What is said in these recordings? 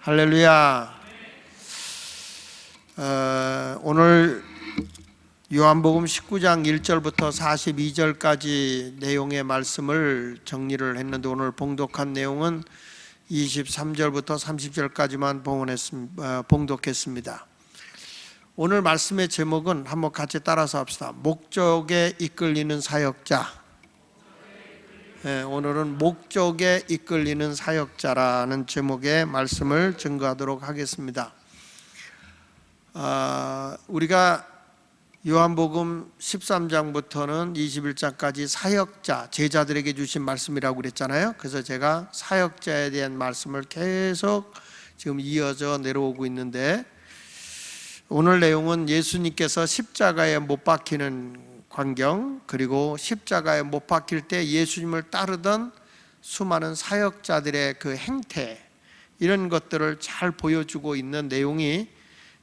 할렐루야. 오늘 요한복음 19장 1절부터 42절까지 내용의 말씀을 정리를 했는데, 오늘 봉독한 내용은 23절부터 30절까지만 봉독했습니다. 오늘 말씀의 제목은 한번 같이 따라서 합시다. 목적에 이끌리는 사역자. 오늘은 목적에 이끌리는 사역자라는 제목의 말씀을 증거하도록 하겠습니다. 우리가 요한복음 13장부터는 21장까지 사역자, 제자들에게 주신 말씀이라고 그랬잖아요. 그래서 제가 사역자에 대한 말씀을 계속 지금 이어져 내려오고 있는데, 오늘 내용은 예수님께서 십자가에 못 박히는 광경, 그리고 십자가에 못 박힐 때 예수님을 따르던 수많은 사역자들의 그 행태, 이런 것들을 잘 보여주고 있는 내용이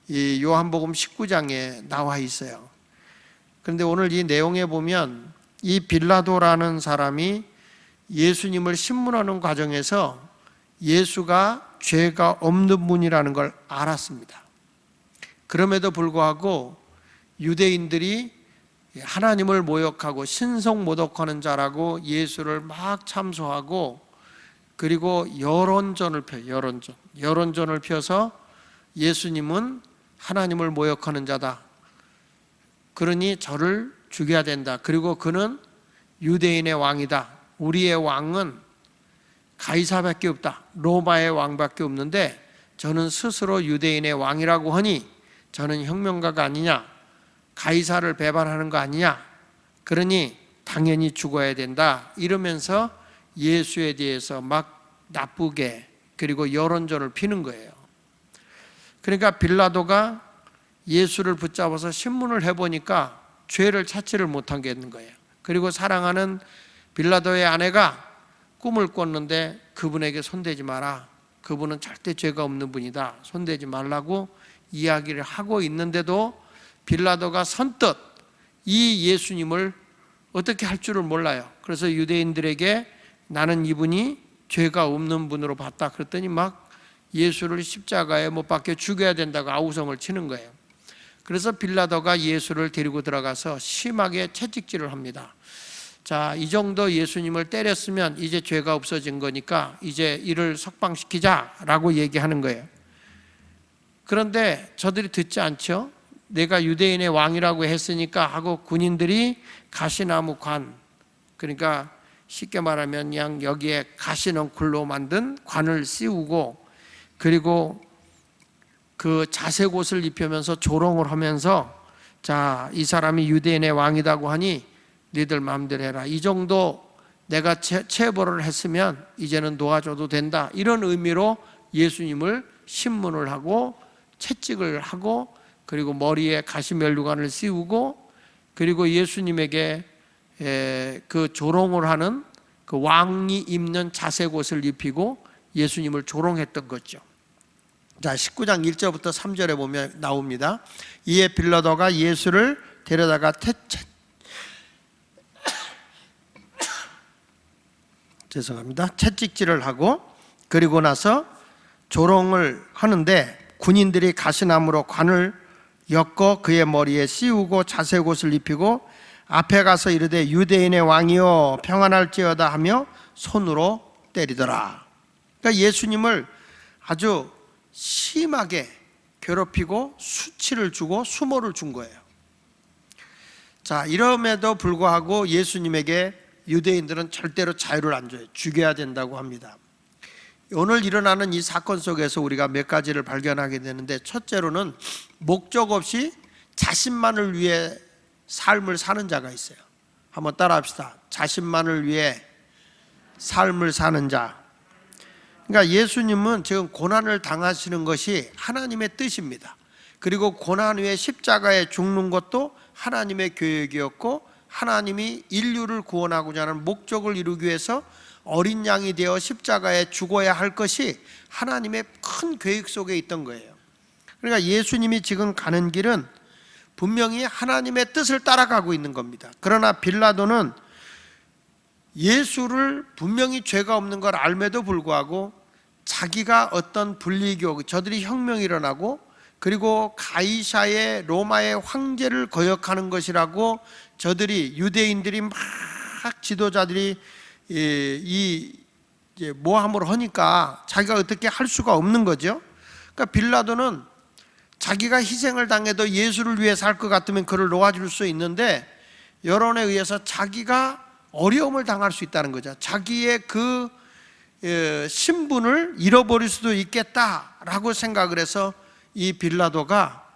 이 요한복음 19장에 나와 있어요. 그런데 오늘 이 내용에 보면 이 빌라도라는 사람이 예수님을 신문하는 과정에서 예수가 죄가 없는 분이라는 걸 알았습니다. 그럼에도 불구하고 유대인들이 하나님을 모욕하고 신성모독하는 자라고 예수를 막 참소하고, 그리고 여론전을 펴서 예수님은 하나님을 모욕하는 자다, 그러니 저를 죽여야 된다, 그리고 그는 유대인의 왕이다, 우리의 왕은 가이사밖에 없다, 로마의 왕밖에 없는데 저는 스스로 유대인의 왕이라고 하니 저는 혁명가가 아니냐, 가이사를 배반하는 거 아니냐, 그러니 당연히 죽어야 된다, 이러면서 예수에 대해서 막 나쁘게, 그리고 여론전을 피는 거예요. 그러니까 빌라도가 예수를 붙잡아서 신문을 해보니까 죄를 찾지를 못하겠는 거예요. 그리고 사랑하는 빌라도의 아내가 꿈을 꿨는데 그분에게 손대지 마라, 그분은 절대 죄가 없는 분이다, 손대지 말라고 이야기를 하고 있는데도 빌라도가 선뜻 이 예수님을 어떻게 할 줄을 몰라요. 그래서 유대인들에게 나는 이분이 죄가 없는 분으로 봤다 그랬더니 막 예수를 십자가에 못 박혀 죽여야 된다고 아우성을 치는 거예요. 그래서 빌라도가 예수를 데리고 들어가서 심하게 채찍질을 합니다. 자, 이 정도 예수님을 때렸으면 이제 죄가 없어진 거니까 이제 이를 석방시키자라고 얘기하는 거예요. 그런데 저들이 듣지 않죠. 내가 유대인의 왕이라고 했으니까 하고 군인들이 가시나무 관, 그러니까 쉽게 말하면 그냥 여기에 가시넝쿨로 만든 관을 씌우고, 그리고 그 자색 옷을 입히면서 조롱을 하면서 자, 이 사람이 유대인의 왕이라고 하니 너희들 마음대로 해라, 이 정도 내가 체벌을 했으면 이제는 놓아줘도 된다, 이런 의미로 예수님을 신문을 하고 채찍을 하고, 그리고 머리에 가시면류관을 씌우고, 그리고 예수님에게 그 조롱을 하는 그 왕이 입는 자색 옷을 입히고 예수님을 조롱했던 거죠. 자, 19장 1절부터 3절에 보면 나옵니다. 이에 빌라도가 예수를 데려다가 채찍질을 하고, 그리고 나서 조롱을 하는데 군인들이 가시나무로 관을 엮어 그의 머리에 씌우고 자색 옷을 입히고 앞에 가서 이르되 유대인의 왕이여 평안할지어다 하며 손으로 때리더라. 그러니까 예수님을 아주 심하게 괴롭히고 수치를 주고 수모를 준 거예요. 자, 이럼에도 불구하고 예수님에게 유대인들은 절대로 자유를 안 줘요. 죽여야 된다고 합니다. 오늘 일어나는 이 사건 속에서 우리가 몇 가지를 발견하게 되는데, 첫째로는 목적 없이 자신만을 위해 삶을 사는 자가 있어요. 한번 따라 합시다. 자신만을 위해 삶을 사는 자. 그러니까 예수님은 지금 고난을 당하시는 것이 하나님의 뜻입니다. 그리고 고난 후에 십자가에 죽는 것도 하나님의 계획이었고, 하나님이 인류를 구원하고자 하는 목적을 이루기 위해서 어린 양이 되어 십자가에 죽어야 할 것이 하나님의 큰 계획 속에 있던 거예요. 그러니까 예수님이 지금 가는 길은 분명히 하나님의 뜻을 따라가고 있는 겁니다. 그러나 빌라도는 예수를 분명히 죄가 없는 걸 알매도 불구하고 자기가 어떤 분리교, 저들이 혁명이 일어나고 그리고 가이사의 로마의 황제를 거역하는 것이라고 저들이 유대인들이 막 지도자들이 이제 모함을 하니까 자기가 어떻게 할 수가 없는 거죠. 그러니까 빌라도는 자기가 희생을 당해도 예수를 위해 살 것 같으면 그를 놓아줄 수 있는데 여론에 의해서 자기가 어려움을 당할 수 있다는 거죠. 자기의 그 신분을 잃어버릴 수도 있겠다라고 생각을 해서 이 빌라도가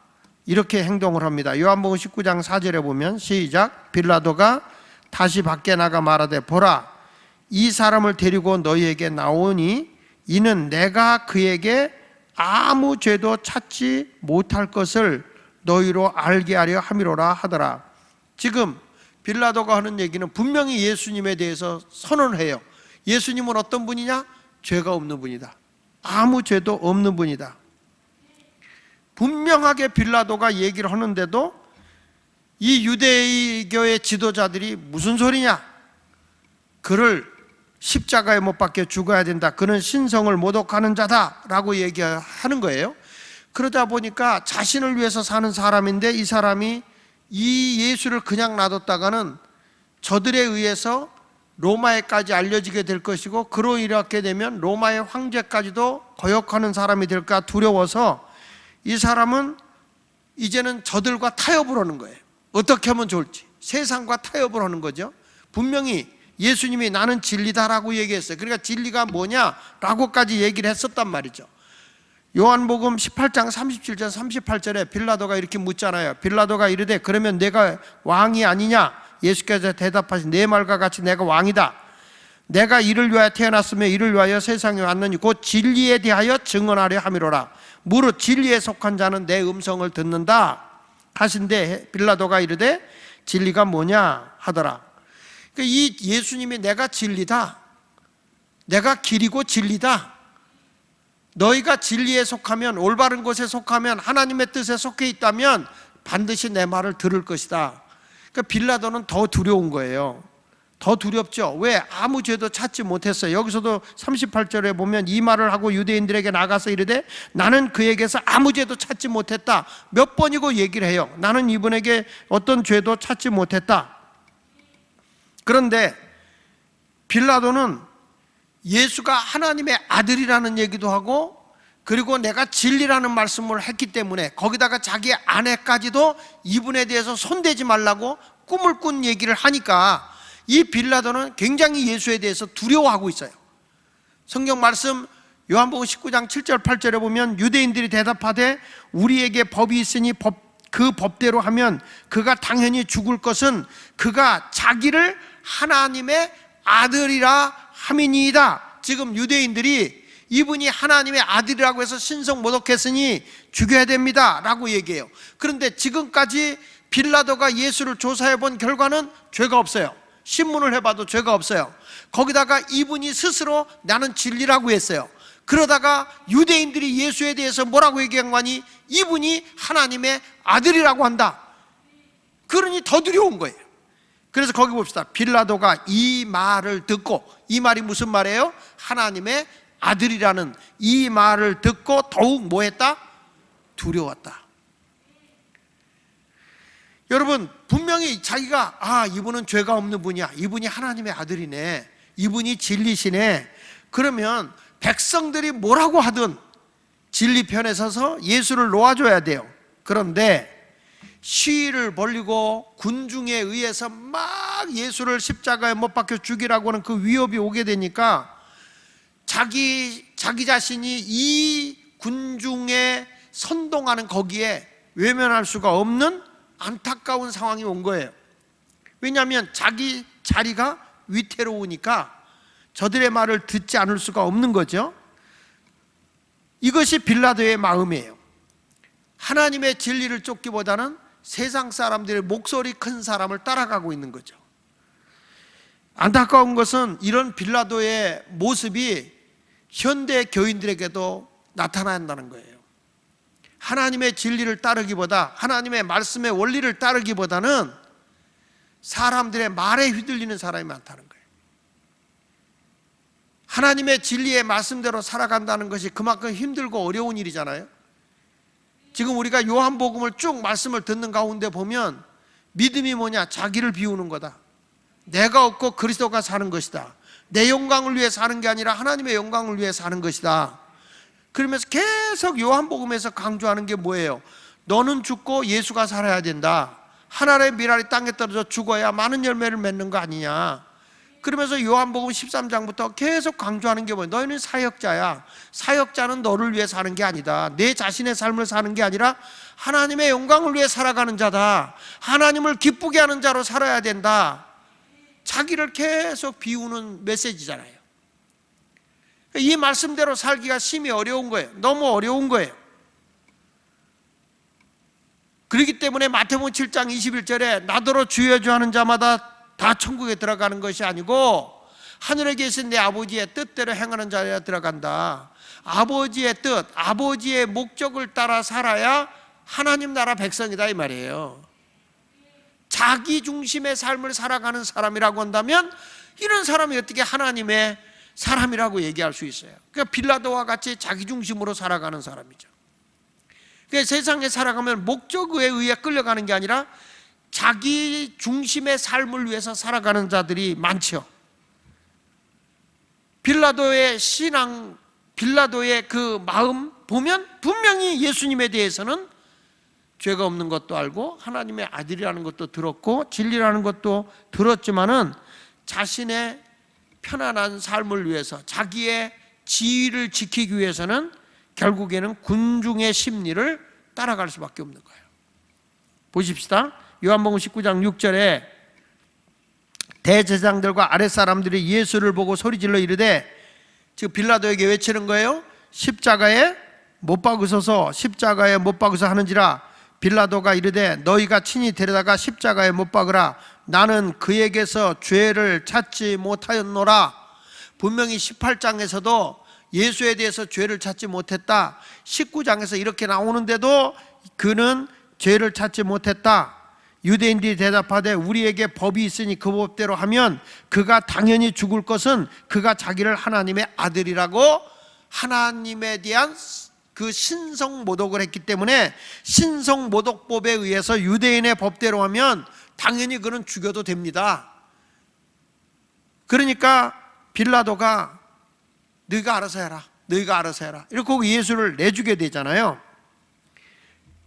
이렇게 행동을 합니다. 요한복음 19장 4절에 보면 시작. 빌라도가 다시 밖에 나가 말하되 보라 이 사람을 데리고 너희에게 나오니 이는 내가 그에게 아무 죄도 찾지 못할 것을 너희로 알게 하려 함이로라 하더라. 지금 빌라도가 하는 얘기는 분명히 예수님에 대해서 선언을 해요. 예수님은 어떤 분이냐? 죄가 없는 분이다. 아무 죄도 없는 분이다. 분명하게 빌라도가 얘기를 하는데도 이 유대교의 지도자들이 무슨 소리냐? 그를 십자가에 못 박혀 죽어야 된다. 그는 신성을 모독하는 자다라고 얘기하는 거예요. 그러다 보니까 자신을 위해서 사는 사람인데 이 사람이 이 예수를 그냥 놔뒀다가는 저들에 의해서 로마에까지 알려지게 될 것이고 그로 이렇게 되면 로마의 황제까지도 거역하는 사람이 될까 두려워서 이 사람은 이제는 저들과 타협을 하는 거예요. 어떻게 하면 좋을지 세상과 타협을 하는 거죠. 분명히 예수님이 나는 진리다라고 얘기했어요. 그러니까 진리가 뭐냐라고까지 얘기를 했었단 말이죠. 요한복음 18장 37절 38절에 빌라도가 이렇게 묻잖아요. 빌라도가 이르되 그러면 내가 왕이 아니냐? 예수께서 대답하신 내 말과 같이 내가 왕이다. 내가 이를 위하여 태어났으며 이를 위하여 세상에 왔느니 곧 진리에 대하여 증언하려 함이로라. 무릇 진리에 속한 자는 내 음성을 듣는다 하신데 빌라도가 이르되 진리가 뭐냐 하더라. 그러니까 이 예수님이 내가 진리다, 내가 길이고 진리다, 너희가 진리에 속하면 올바른 곳에 속하면 하나님의 뜻에 속해 있다면 반드시 내 말을 들을 것이다. 그러니까 빌라도는 더 두려운 거예요. 더 두렵죠. 왜? 아무 죄도 찾지 못했어요. 여기서도 38절에 보면 이 말을 하고 유대인들에게 나가서 이르되 나는 그에게서 아무 죄도 찾지 못했다. 몇 번이고 얘기를 해요. 나는 이분에게 어떤 죄도 찾지 못했다. 그런데 빌라도는 예수가 하나님의 아들이라는 얘기도 하고 그리고 내가 진리라는 말씀을 했기 때문에 거기다가 자기 아내까지도 이분에 대해서 손대지 말라고 꿈을 꾼 얘기를 하니까 이 빌라도는 굉장히 예수에 대해서 두려워하고 있어요. 성경 말씀 요한복음 19장 7절 8절에 보면 유대인들이 대답하되 우리에게 법이 있으니 그 법대로 하면 그가 당연히 죽을 것은 그가 자기를 하나님의 아들이라 함이니이다. 지금 유대인들이 이분이 하나님의 아들이라고 해서 신성 모독했으니 죽여야 됩니다 라고 얘기해요. 그런데 지금까지 빌라도가 예수를 조사해 본 결과는 죄가 없어요. 신문을 해봐도 죄가 없어요. 거기다가 이분이 스스로 나는 진리라고 했어요. 그러다가 유대인들이 예수에 대해서 뭐라고 얘기한 거니? 이분이 하나님의 아들이라고 한다. 그러니 더 두려운 거예요. 그래서 거기 봅시다. 빌라도가 이 말을 듣고, 이 말이 무슨 말이에요? 하나님의 아들이라는 이 말을 듣고 더욱 뭐 했다? 두려웠다. 여러분 분명히 자기가 이분은 죄가 없는 분이야, 이분이 하나님의 아들이네, 이분이 진리시네, 그러면 백성들이 뭐라고 하든 진리 편에 서서 예수를 놓아줘야 돼요. 그런데 시위를 벌이고 군중에 의해서 막 예수를 십자가에 못 박혀 죽이라고 하는 그 위협이 오게 되니까 자기 자신이 이 군중에 선동하는 거기에 외면할 수가 없는 안타까운 상황이 온 거예요. 왜냐하면 자기 자리가 위태로우니까 저들의 말을 듣지 않을 수가 없는 거죠. 이것이 빌라도의 마음이에요. 하나님의 진리를 쫓기보다는 세상 사람들의 목소리 큰 사람을 따라가고 있는 거죠. 안타까운 것은 이런 빌라도의 모습이 현대 교인들에게도 나타난다는 거예요. 하나님의 진리를 따르기보다, 하나님의 말씀의 원리를 따르기보다는 사람들의 말에 휘둘리는 사람이 많다는 거예요. 하나님의 진리의 말씀대로 살아간다는 것이 그만큼 힘들고 어려운 일이잖아요. 지금 우리가 요한복음을 쭉 말씀을 듣는 가운데 보면 믿음이 뭐냐? 자기를 비우는 거다. 내가 없고 그리스도가 사는 것이다. 내 영광을 위해 사는 게 아니라 하나님의 영광을 위해 사는 것이다. 그러면서 계속 요한복음에서 강조하는 게 뭐예요? 너는 죽고 예수가 살아야 된다. 하나님의 미랄이 땅에 떨어져 죽어야 많은 열매를 맺는 거 아니냐. 그러면서 요한복음 13장부터 계속 강조하는 게 뭐예요? 너희는 사역자야. 사역자는 너를 위해 사는 게 아니다. 내 자신의 삶을 사는 게 아니라 하나님의 영광을 위해 살아가는 자다. 하나님을 기쁘게 하는 자로 살아야 된다. 자기를 계속 비우는 메시지잖아요. 이 말씀대로 살기가 심히 어려운 거예요. 너무 어려운 거예요. 그렇기 때문에 마태복음 7장 21절에 나더러 주여 주 하는 자마다 다 천국에 들어가는 것이 아니고 하늘에 계신 내 아버지의 뜻대로 행하는 자야 들어간다. 아버지의 뜻, 아버지의 목적을 따라 살아야 하나님 나라 백성이다 이 말이에요. 자기 중심의 삶을 살아가는 사람이라고 한다면 이런 사람이 어떻게 하나님의 사람이라고 얘기할 수 있어요? 그러니까 빌라도와 같이 자기 중심으로 살아가는 사람이죠. 그러니까 세상에 살아가면 목적에 의해 끌려가는 게 아니라 자기 중심의 삶을 위해서 살아가는 자들이 많죠. 빌라도의 신앙, 빌라도의 그 마음 보면 분명히 예수님에 대해서는 죄가 없는 것도 알고 하나님의 아들이라는 것도 들었고 진리라는 것도 들었지만은 자신의 편안한 삶을 위해서 자기의 지위를 지키기 위해서는 결국에는 군중의 심리를 따라갈 수밖에 없는 거예요. 보십시다. 요한복음 19장 6절에 대제사장들과 아랫사람들이 예수를 보고 소리질러 이르되, 지금 빌라도에게 외치는 거예요. 십자가에 못 박으소서, 십자가에 못 박으소 하는지라. 빌라도가 이르되 너희가 친히 데려다가 십자가에 못 박으라. 나는 그에게서 죄를 찾지 못하였노라. 분명히 18장에서도 예수에 대해서 죄를 찾지 못했다. 19장에서 이렇게 나오는데도 그는 죄를 찾지 못했다. 유대인들이 대답하되 우리에게 법이 있으니 그 법대로 하면 그가 당연히 죽을 것은 그가 자기를 하나님의 아들이라고 하나님에 대한 그 신성모독을 했기 때문에 신성모독법에 의해서 유대인의 법대로 하면 당연히 그는 죽여도 됩니다. 그러니까 빌라도가 너희가 알아서 해라, 너희가 알아서 해라 이렇게 예수를 내주게 되잖아요.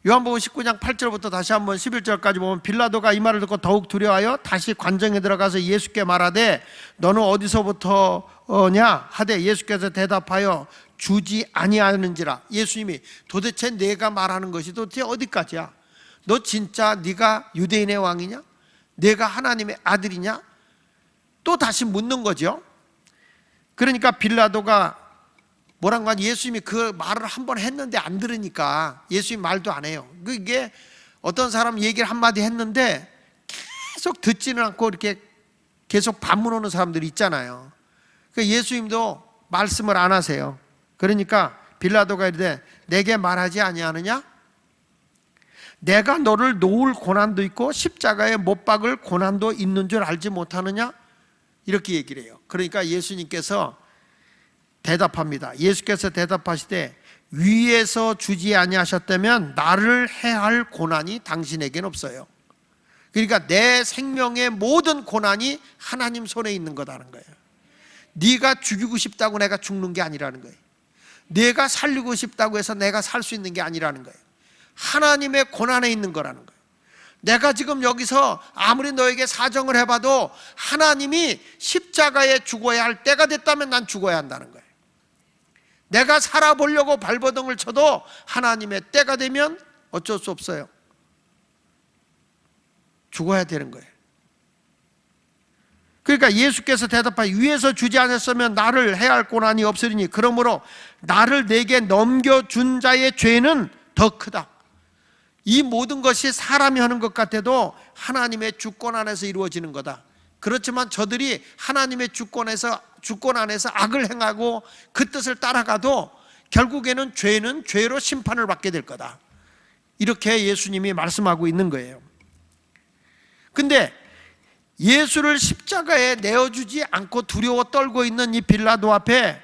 요한복음 19장 8절부터 다시 한번 11절까지 보면 빌라도가 이 말을 듣고 더욱 두려워하여 다시 관정에 들어가서 예수께 말하되 너는 어디서부터냐 하되 예수께서 대답하여 주지 아니하는지라. 예수님이 도대체 내가 말하는 것이 도대체 어디까지야? 너 진짜 네가 유대인의 왕이냐? 내가 하나님의 아들이냐? 또 다시 묻는 거죠. 그러니까 빌라도가 뭐란 건 예수님이 그 말을 한번 했는데 안 들으니까 예수님 말도 안 해요. 이게 어떤 사람 얘기를 한마디 했는데 계속 듣지는 않고 이렇게 계속 반문하는 사람들이 있잖아요. 그러니까 예수님도 말씀을 안 하세요. 그러니까 빌라도가 이르되 내게 말하지 아니하느냐? 내가 너를 놓을 고난도 있고 십자가에 못 박을 고난도 있는 줄 알지 못하느냐? 이렇게 얘기를 해요. 그러니까 예수님께서 대답합니다. 예수께서 대답하시되 위에서 주지 아니하셨다면 나를 해할 고난이 당신에겐 없어요. 그러니까 내 생명의 모든 고난이 하나님 손에 있는 거라는 거예요. 네가 죽이고 싶다고 내가 죽는 게 아니라는 거예요. 내가 살리고 싶다고 해서 내가 살 수 있는 게 아니라는 거예요. 하나님의 고난에 있는 거라는 거예요. 내가 지금 여기서 아무리 너에게 사정을 해봐도 하나님이 십자가에 죽어야 할 때가 됐다면 난 죽어야 한다는 거예요. 내가 살아보려고 발버둥을 쳐도 하나님의 때가 되면 어쩔 수 없어요. 죽어야 되는 거예요. 그러니까 예수께서 대답하여 위에서 주지 않았으면 나를 해야 할 고난이 없으리니 그러므로 나를 내게 넘겨준 자의 죄는 더 크다. 이 모든 것이 사람이 하는 것 같아도 하나님의 주권 안에서 이루어지는 거다. 그렇지만 저들이 하나님의 주권 안에서 악을 행하고 그 뜻을 따라가도 결국에는 죄는 죄로 심판을 받게 될 거다. 이렇게 예수님이 말씀하고 있는 거예요. 근데 예수를 십자가에 내어주지 않고 두려워 떨고 있는 이 빌라도 앞에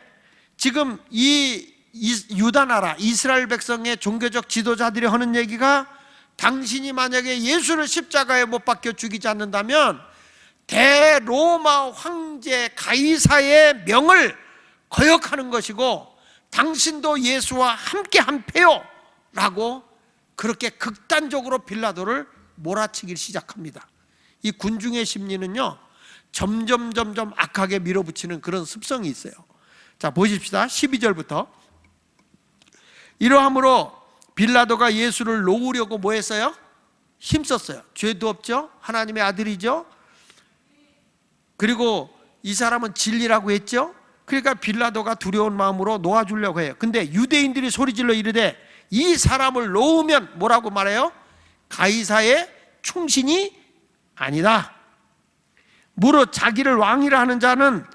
지금 이 유다 나라 이스라엘 백성의 종교적 지도자들이 하는 얘기가, 당신이 만약에 예수를 십자가에 못 박혀 죽이지 않는다면 대로마 황제 가이사의 명을 거역하는 것이고 당신도 예수와 함께 한 패요 라고 그렇게 극단적으로 빌라도를 몰아치기 시작합니다. 이 군중의 심리는요, 점점 악하게 밀어붙이는 그런 습성이 있어요. 자, 보십시다. 12절부터. 이러함으로 빌라도가 예수를 놓으려고 뭐 했어요? 힘썼어요. 죄도 없죠? 하나님의 아들이죠? 그리고 이 사람은 진리라고 했죠? 그러니까 빌라도가 두려운 마음으로 놓아주려고 해요. 근데 유대인들이 소리질러 이르되 이 사람을 놓으면 뭐라고 말해요? 가이사의 충신이 아니다. 무릇 자기를 왕이라 하는 자는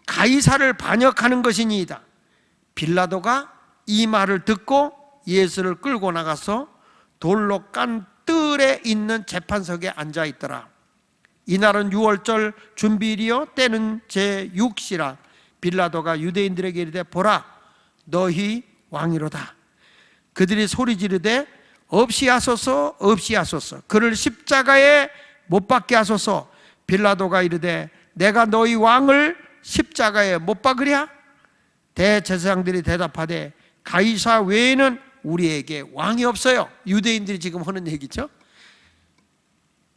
가이사를 반역하는 것이니이다. 빌라도가 이 말을 듣고 예수를 끌고 나가서 돌로 깐 뜰에 있는 재판석에 앉아 있더라. 이날은 유월절 준비일이요 때는 제6시라. 빌라도가 유대인들에게 이르되 보라, 너희 왕이로다. 그들이 소리 지르되 없이 하소서, 없이 하소서. 그를 십자가에 못 박게 하소서. 빌라도가 이르되 내가 너희 왕을 십자가에 못 박으랴? 대제사장들이 대답하되 가이사 외에는 우리에게 왕이 없어요. 유대인들이 지금 하는 얘기죠.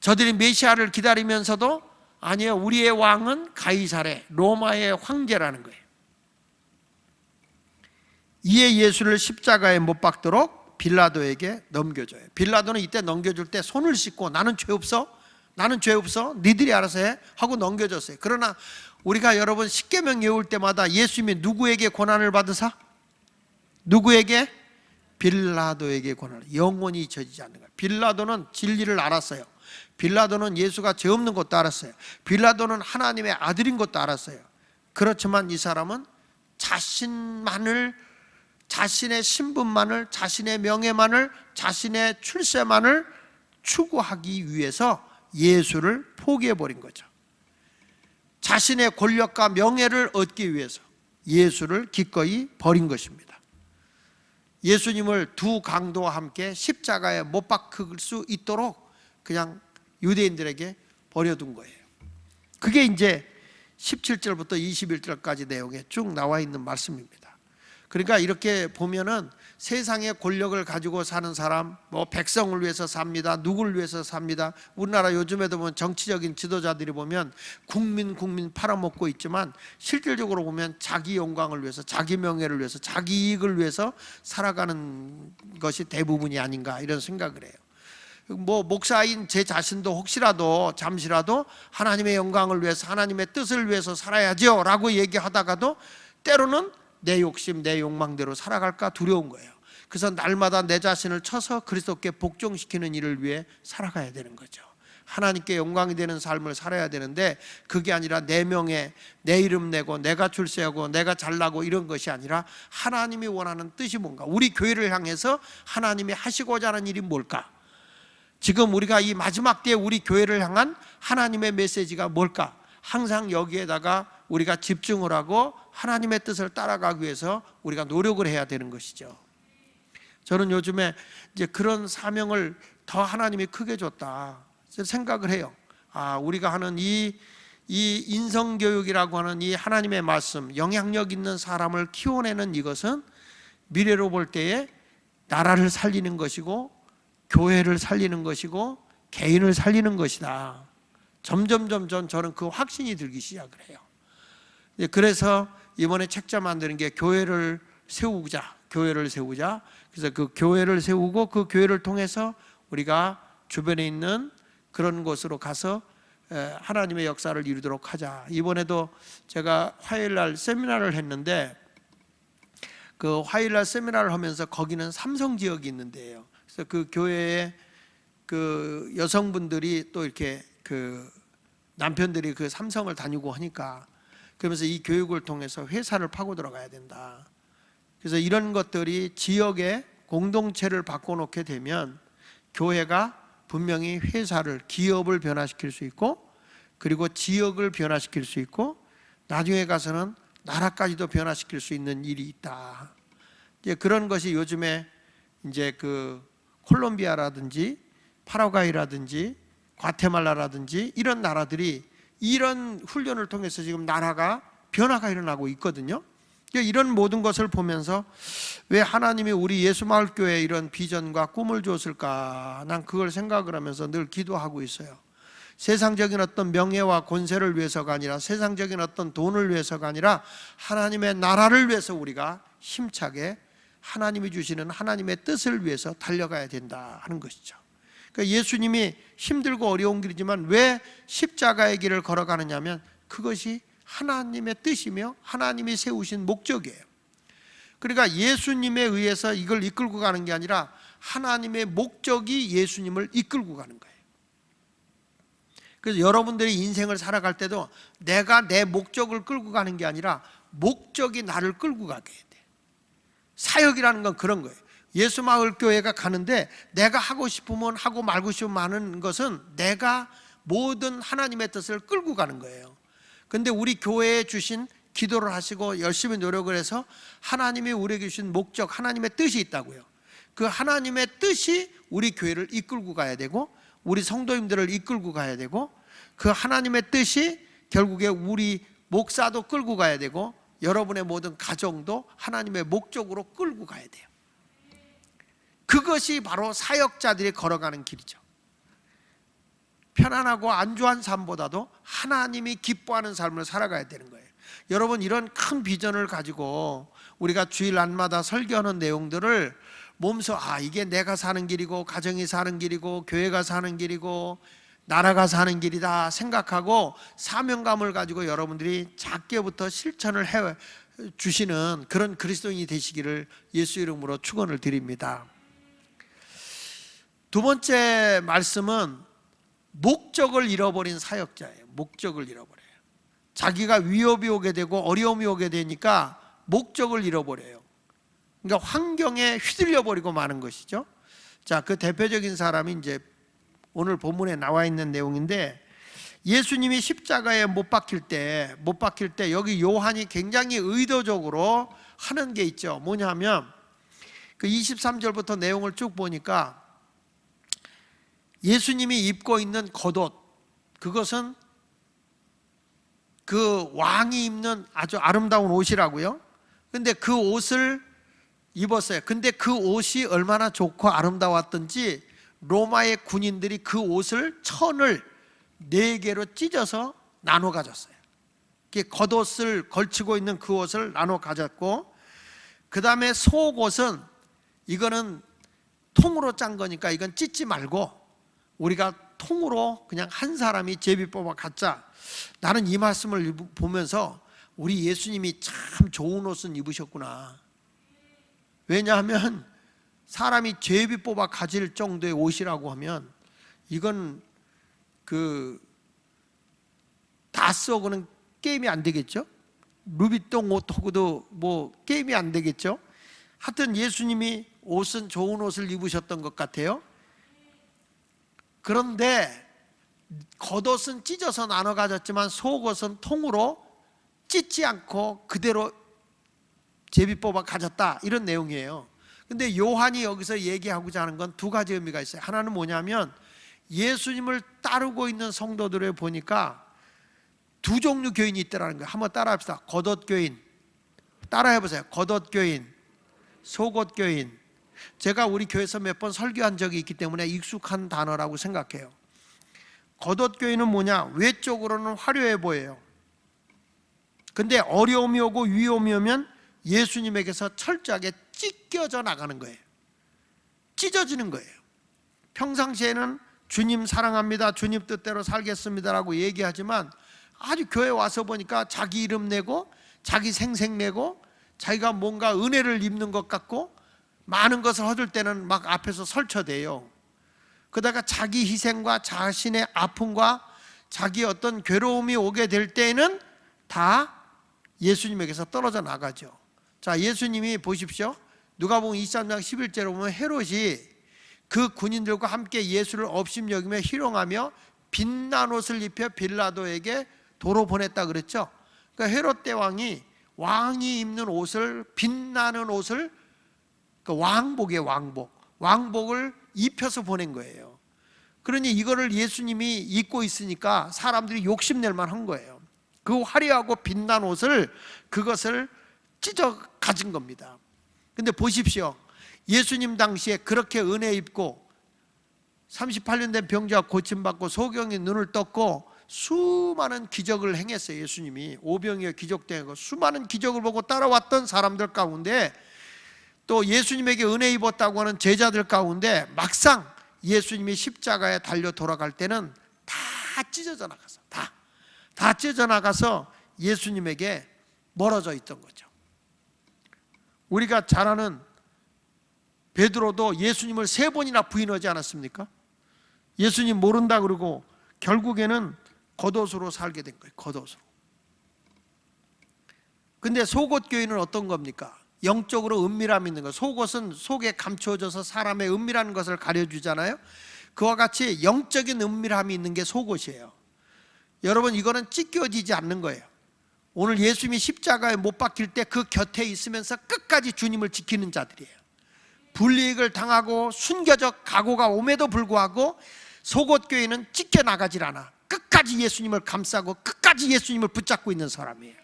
저들이 메시아를 기다리면서도 아니요, 우리의 왕은 가이사래, 로마의 황제라는 거예요. 이에 예수를 십자가에 못 박도록 빌라도에게 넘겨줘요. 빌라도는 이때 넘겨줄 때 손을 씻고 나는 죄 없어, 나는 죄 없어, 니들이 알아서 해 하고 넘겨줬어요. 그러나 우리가 여러분 십계명 외울 때마다 예수님이 누구에게 고난을 받으사? 누구에게? 빌라도에게 고난을, 영원히 잊혀지지 않는 거예요. 빌라도는 진리를 알았어요. 빌라도는 예수가 죄 없는 것도 알았어요. 빌라도는 하나님의 아들인 것도 알았어요. 그렇지만 이 사람은 자신만을, 자신의 신분만을, 자신의 명예만을, 자신의 출세만을 추구하기 위해서 예수를 포기해버린 거죠. 자신의 권력과 명예를 얻기 위해서 예수를 기꺼이 버린 것입니다. 예수님을 두 강도와 함께 십자가에 못 박을 수 있도록 그냥 유대인들에게 버려둔 거예요. 그게 이제 17절부터 21절까지 내용에 쭉 나와 있는 말씀입니다. 그러니까 이렇게 보면은 세상의 권력을 가지고 사는 사람, 뭐 백성을 위해서 삽니다, 누구를 위해서 삽니다. 우리나라 요즘에도 보면 정치적인 지도자들이 보면 국민 팔아먹고 있지만 실질적으로 보면 자기 영광을 위해서, 자기 명예를 위해서, 자기 이익을 위해서 살아가는 것이 대부분이 아닌가 이런 생각을 해요. 뭐 목사인 제 자신도 혹시라도 잠시라도 하나님의 영광을 위해서, 하나님의 뜻을 위해서 살아야죠 라고 얘기하다가도 때로는 내 욕심, 내 욕망대로 살아갈까 두려운 거예요. 그래서 날마다 내 자신을 쳐서 그리스도께 복종시키는 일을 위해 살아가야 되는 거죠. 하나님께 영광이 되는 삶을 살아야 되는데 그게 아니라 내 명예, 내 이름 내고 내가 출세하고 내가 잘나고 이런 것이 아니라 하나님이 원하는 뜻이 뭔가, 우리 교회를 향해서 하나님이 하시고자 하는 일이 뭘까? 지금 우리가 이 마지막 때에 우리 교회를 향한 하나님의 메시지가 뭘까? 항상 여기에다가 우리가 집중을 하고 하나님의 뜻을 따라가기 위해서 우리가 노력을 해야 되는 것이죠. 저는 요즘에 이제 그런 사명을 더 하나님이 크게 줬다 생각을 해요. 우리가 하는 이 인성교육이라고 하는 이 하나님의 말씀, 영향력 있는 사람을 키워내는 이것은 미래로 볼 때에 나라를 살리는 것이고 교회를 살리는 것이고 개인을 살리는 것이다. 점점 저는 그 확신이 들기 시작을 해요. 그래서 이번에 책자 만드는 게 교회를 세우자. 그래서 그 교회를 세우고 그 교회를 통해서 우리가 주변에 있는 그런 곳으로 가서 하나님의 역사를 이루도록 하자. 이번에도 제가 화요일날 세미나를 했는데 그 화요일날 세미나를 하면서 거기는 삼성 지역이 있는데요. 그래서 그 교회에 그 여성분들이 또 이렇게 그 남편들이 그 삼성을 다니고 하니까 그러면서 이 교육을 통해서 회사를 파고 들어가야 된다. 그래서 이런 것들이 지역의 공동체를 바꿔놓게 되면 교회가 분명히 회사를, 기업을 변화시킬 수 있고 그리고 지역을 변화시킬 수 있고 나중에 가서는 나라까지도 변화시킬 수 있는 일이 있다. 이제 그런 것이 요즘에 이제 그 콜롬비아라든지 파라과이라든지 과테말라라든지 이런 나라들이 이런 훈련을 통해서 지금 나라가 변화가 일어나고 있거든요. 이런 모든 것을 보면서 왜 하나님이 우리 예수마을교회에 이런 비전과 꿈을 줬을까? 난 그걸 생각을 하면서 늘 기도하고 있어요. 세상적인 어떤 명예와 권세를 위해서가 아니라, 세상적인 어떤 돈을 위해서가 아니라 하나님의 나라를 위해서 우리가 힘차게 하나님이 주시는 하나님의 뜻을 위해서 달려가야 된다 하는 것이죠. 그러니까 예수님이 힘들고 어려운 길이지만 왜 십자가의 길을 걸어가느냐 하면 그것이 하나님의 뜻이며 하나님이 세우신 목적이에요. 그러니까 예수님에 의해서 이걸 이끌고 가는 게 아니라 하나님의 목적이 예수님을 이끌고 가는 거예요. 그래서 여러분들이 인생을 살아갈 때도 내가 내 목적을 끌고 가는 게 아니라 목적이 나를 끌고 가게 돼. 사역이라는 건 그런 거예요. 예수마을교회가 가는데 내가 하고 싶으면 하고 말고 싶으면 하는 것은 내가 모든 하나님의 뜻을 끌고 가는 거예요. 근데 우리 교회에 주신 기도를 하시고 열심히 노력을 해서 하나님이 우리에게 주신 목적, 하나님의 뜻이 있다고요. 그 하나님의 뜻이 우리 교회를 이끌고 가야 되고 우리 성도님들을 이끌고 가야 되고 그 하나님의 뜻이 결국에 우리 목사도 끌고 가야 되고 여러분의 모든 가정도 하나님의 목적으로 끌고 가야 돼요. 그것이 바로 사역자들이 걸어가는 길이죠. 편안하고 안주한 삶보다도 하나님이 기뻐하는 삶을 살아가야 되는 거예요. 여러분, 이런 큰 비전을 가지고 우리가 주일 날마다 설교하는 내용들을 몸소 이게 내가 사는 길이고 가정이 사는 길이고 교회가 사는 길이고 나라가 사는 길이다 생각하고 사명감을 가지고 여러분들이 작게부터 실천을 해 주시는 그런 그리스도인이 되시기를 예수 이름으로 축원을 드립니다. 두 번째 말씀은 목적을 잃어버린 사역자예요. 목적을 잃어버려요. 자기가 위협이 오게 되고 어려움이 오게 되니까 목적을 잃어버려요. 그러니까 환경에 휘둘려 버리고 마는 것이죠. 자, 그 대표적인 사람이 이제 오늘 본문에 나와 있는 내용인데, 예수님이 십자가에 못 박힐 때 여기 요한이 굉장히 의도적으로 하는 게 있죠. 뭐냐면 그 23절부터 내용을 쭉 보니까 예수님이 입고 있는 겉옷, 그것은 그 왕이 입는 아주 아름다운 옷이라고요. 근데 그 옷을 입었어요. 근데 그 옷이 얼마나 좋고 아름다웠던지 로마의 군인들이 그 옷을 천을 4개로 찢어서 나눠 가졌어요. 겉옷을 걸치고 있는 그 옷을 나눠 가졌고, 그 다음에 속옷은 이거는 통으로 짠 거니까 이건 찢지 말고 우리가 통으로 그냥 한 사람이 제비 뽑아 갖자. 나는 이 말씀을 보면서 우리 예수님이 참 좋은 옷은 입으셨구나. 왜냐하면 사람이 제비 뽑아 가질 정도의 옷이라고 하면 이건 다 쓰고는 게임이 안 되겠죠. 루비통 옷하고도 뭐 게임이 안 되겠죠. 하여튼 예수님이 옷은 좋은 옷을 입으셨던 것 같아요. 그런데 겉옷은 찢어서 나눠 가졌지만 속옷은 통으로 찢지 않고 그대로 제비 뽑아 가졌다, 이런 내용이에요. 근데 요한이 여기서 얘기하고자 하는 건 2가지 의미가 있어요. 하나는 뭐냐면 예수님을 따르고 있는 성도들을 보니까 2 종류 교인이 있다는 거예요. 한번 따라합시다. 겉옷 교인, 따라해보세요. 겉옷 교인, 속옷 교인. 제가 우리 교회에서 몇 번 설교한 적이 있기 때문에 익숙한 단어라고 생각해요. 겉옷 교인은 뭐냐? 외적으로는 화려해 보여요. 근데 어려움이 오고 위험이 오면 예수님에게서 철저하게 찢겨져 나가는 거예요. 찢어지는 거예요. 평상시에는 주님 사랑합니다, 주님 뜻대로 살겠습니다라고 얘기하지만 아주 교회 와서 보니까 자기 이름 내고 자기 생색 내고 자기가 뭔가 은혜를 입는 것 같고 많은 것을 얻을 때는 막 앞에서 설쳐대요. 그러다가 자기 희생과 자신의 아픔과 자기 어떤 괴로움이 오게 될 때에는 다 예수님에게서 떨어져 나가죠. 자, 예수님이 보십시오. 누가복음 23장 11절에 보면 헤롯이 그 군인들과 함께 예수를 업심여기며 희롱하며 빛난 옷을 입혀 빌라도에게 도로 보냈다 그랬죠. 그러니까 헤롯 대왕이 왕이 입는 옷을, 빛나는 옷을, 그러니까 왕복을 입혀서 보낸 거예요. 그러니 이거를 예수님이 입고 있으니까 사람들이 욕심낼 만한 거예요. 그 화려하고 빛난 옷을, 그것을 찢어 가진 겁니다. 근데 보십시오, 예수님 당시에 그렇게 은혜 입고 38년 된 병자가 고침받고 소경이 눈을 떴고 수많은 기적을 행했어요. 예수님이 오병이어 기적도 행하고 수많은 기적을 보고 따라왔던 사람들 가운데, 또 예수님에게 은혜 입었다고 하는 제자들 가운데 막상 예수님이 십자가에 달려 돌아갈 때는 다 찢어져 나가서 다 찢어져 나가서 예수님에게 멀어져 있던 거죠. 우리가 잘 아는 베드로도 예수님을 3번이나 부인하지 않았습니까? 예수님 모른다 그러고 결국에는 겉옷으로 살게 된 거예요. 겉옷으로. 근데 속옷교회는 어떤 겁니까? 영적으로 은밀함이 있는 거. 속옷은 속에 감추어져서 사람의 은밀한 것을 가려주잖아요. 그와 같이 영적인 은밀함이 있는 게 속옷이에요. 여러분, 이거는 찢겨지지 않는 거예요. 오늘 예수님이 십자가에 못 박힐 때 그 곁에 있으면서 끝까지 주님을 지키는 자들이에요. 불이익을 당하고 숨겨져 각오가 옴에도 불구하고 속옷교회는 찢겨나가질 않아. 끝까지 예수님을 감싸고 끝까지 예수님을 붙잡고 있는 사람이에요.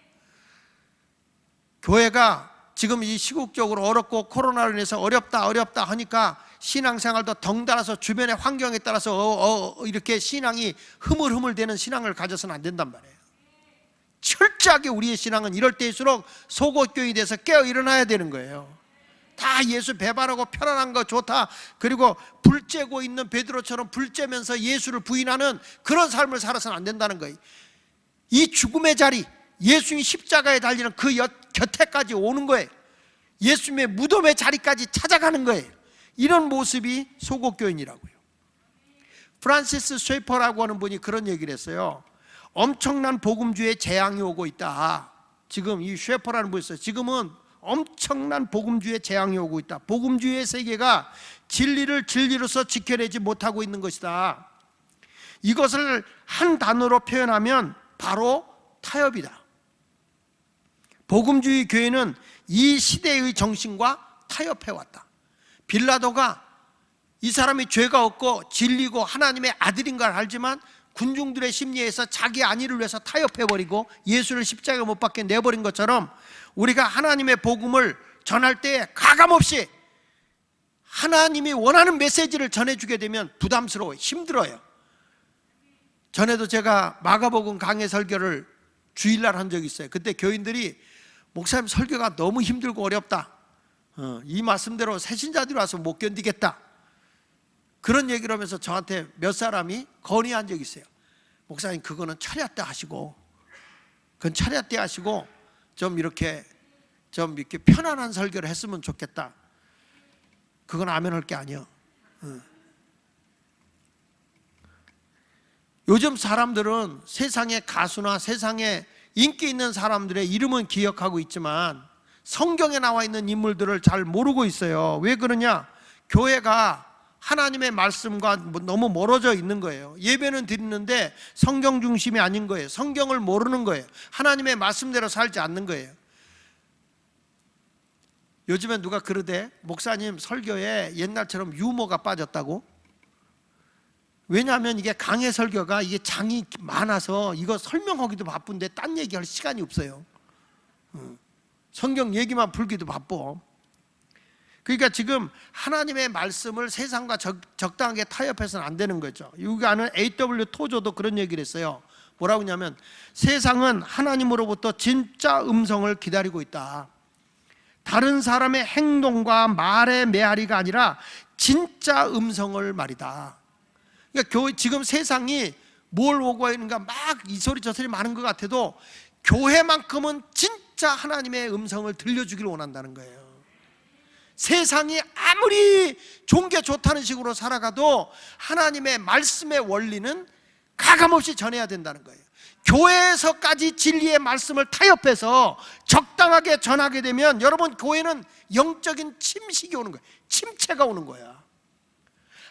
교회가 지금 이 시국적으로 어렵고 코로나로 인해서 어렵다 하니까 신앙생활도 덩달아서 주변의 환경에 따라서 이렇게 신앙이 흐물흐물되는 신앙을 가져서는 안 된단 말이에요. 철저하게 우리의 신앙은 이럴 때일수록 속옷교인이 돼서 깨어 일어나야 되는 거예요. 다 예수 배반하고 편안한 거 좋다, 그리고 불 쬐고 있는 베드로처럼 불 쬐면서 예수를 부인하는 그런 삶을 살아서는 안 된다는 거예요. 이 죽음의 자리, 예수님이 십자가에 달리는 그 곁에까지 오는 거예요. 예수님의 무덤의 자리까지 찾아가는 거예요. 이런 모습이 속옷교인이라고요. 프란시스 쉐퍼라고 하는 분이 그런 얘기를 했어요. 엄청난 복음주의의 재앙이 오고 있다. 지금 이 쉐퍼라는 분이 있어요. 지금은 엄청난 복음주의의 재앙이 오고 있다. 복음주의의 세계가 진리를 진리로서 지켜내지 못하고 있는 것이다. 이것을 한 단어로 표현하면 바로 타협이다. 복음주의 교회는 이 시대의 정신과 타협해왔다. 빌라도가 이 사람이 죄가 없고 진리고 하나님의 아들인 걸 알지만 군중들의 심리에서 자기 안위를 위해서 타협해버리고 예수를 십자가에 못 박게 내버린 것처럼, 우리가 하나님의 복음을 전할 때 가감없이 하나님이 원하는 메시지를 전해주게 되면 부담스러워요. 힘들어요. 전에도 제가 마가복음 강해 설교를 주일날 한 적이 있어요. 그때 교인들이 목사님 설교가 너무 힘들고 어렵다, 이 말씀대로 새신자들이 와서 못 견디겠다, 그런 얘기를 하면서 저한테 몇 사람이 건의한 적이 있어요. 목사님, 그거는 철야 때 하시고, 그건 철야 때 하시고 좀 이렇게 편안한 설교를 했으면 좋겠다. 그건 아멘 할 게 아니야. 요즘 사람들은 세상의 가수나 세상에 인기 있는 사람들의 이름은 기억하고 있지만 성경에 나와 있는 인물들을 잘 모르고 있어요. 왜 그러냐? 교회가 하나님의 말씀과 너무 멀어져 있는 거예요. 예배는 드리는데 성경 중심이 아닌 거예요. 성경을 모르는 거예요. 하나님의 말씀대로 살지 않는 거예요. 요즘에 누가 그러대, 목사님 설교에 옛날처럼 유머가 빠졌다고. 왜냐하면 이게 강해 설교가 이게 장이 많아서 이거 설명하기도 바쁜데 딴 얘기할 시간이 없어요. 성경 얘기만 풀기도 바빠. 그러니까 지금 하나님의 말씀을 세상과 적당하게 타협해서는 안 되는 거죠. 여기 아는 A.W. 토저도 그런 얘기를 했어요. 뭐라고 하냐면, 세상은 하나님으로부터 진짜 음성을 기다리고 있다. 다른 사람의 행동과 말의 메아리가 아니라 진짜 음성을 말이다. 그러니까 지금 세상이 뭘 오고 있는가 막 이 소리 저 소리 많은 것 같아도 교회만큼은 진짜 하나님의 음성을 들려주기를 원한다는 거예요. 세상이 아무리 좋은 게 좋다는 식으로 살아가도 하나님의 말씀의 원리는 가감없이 전해야 된다는 거예요. 교회에서까지 진리의 말씀을 타협해서 적당하게 전하게 되면 여러분, 교회는 영적인 침식이 오는 거예요. 침체가 오는 거야.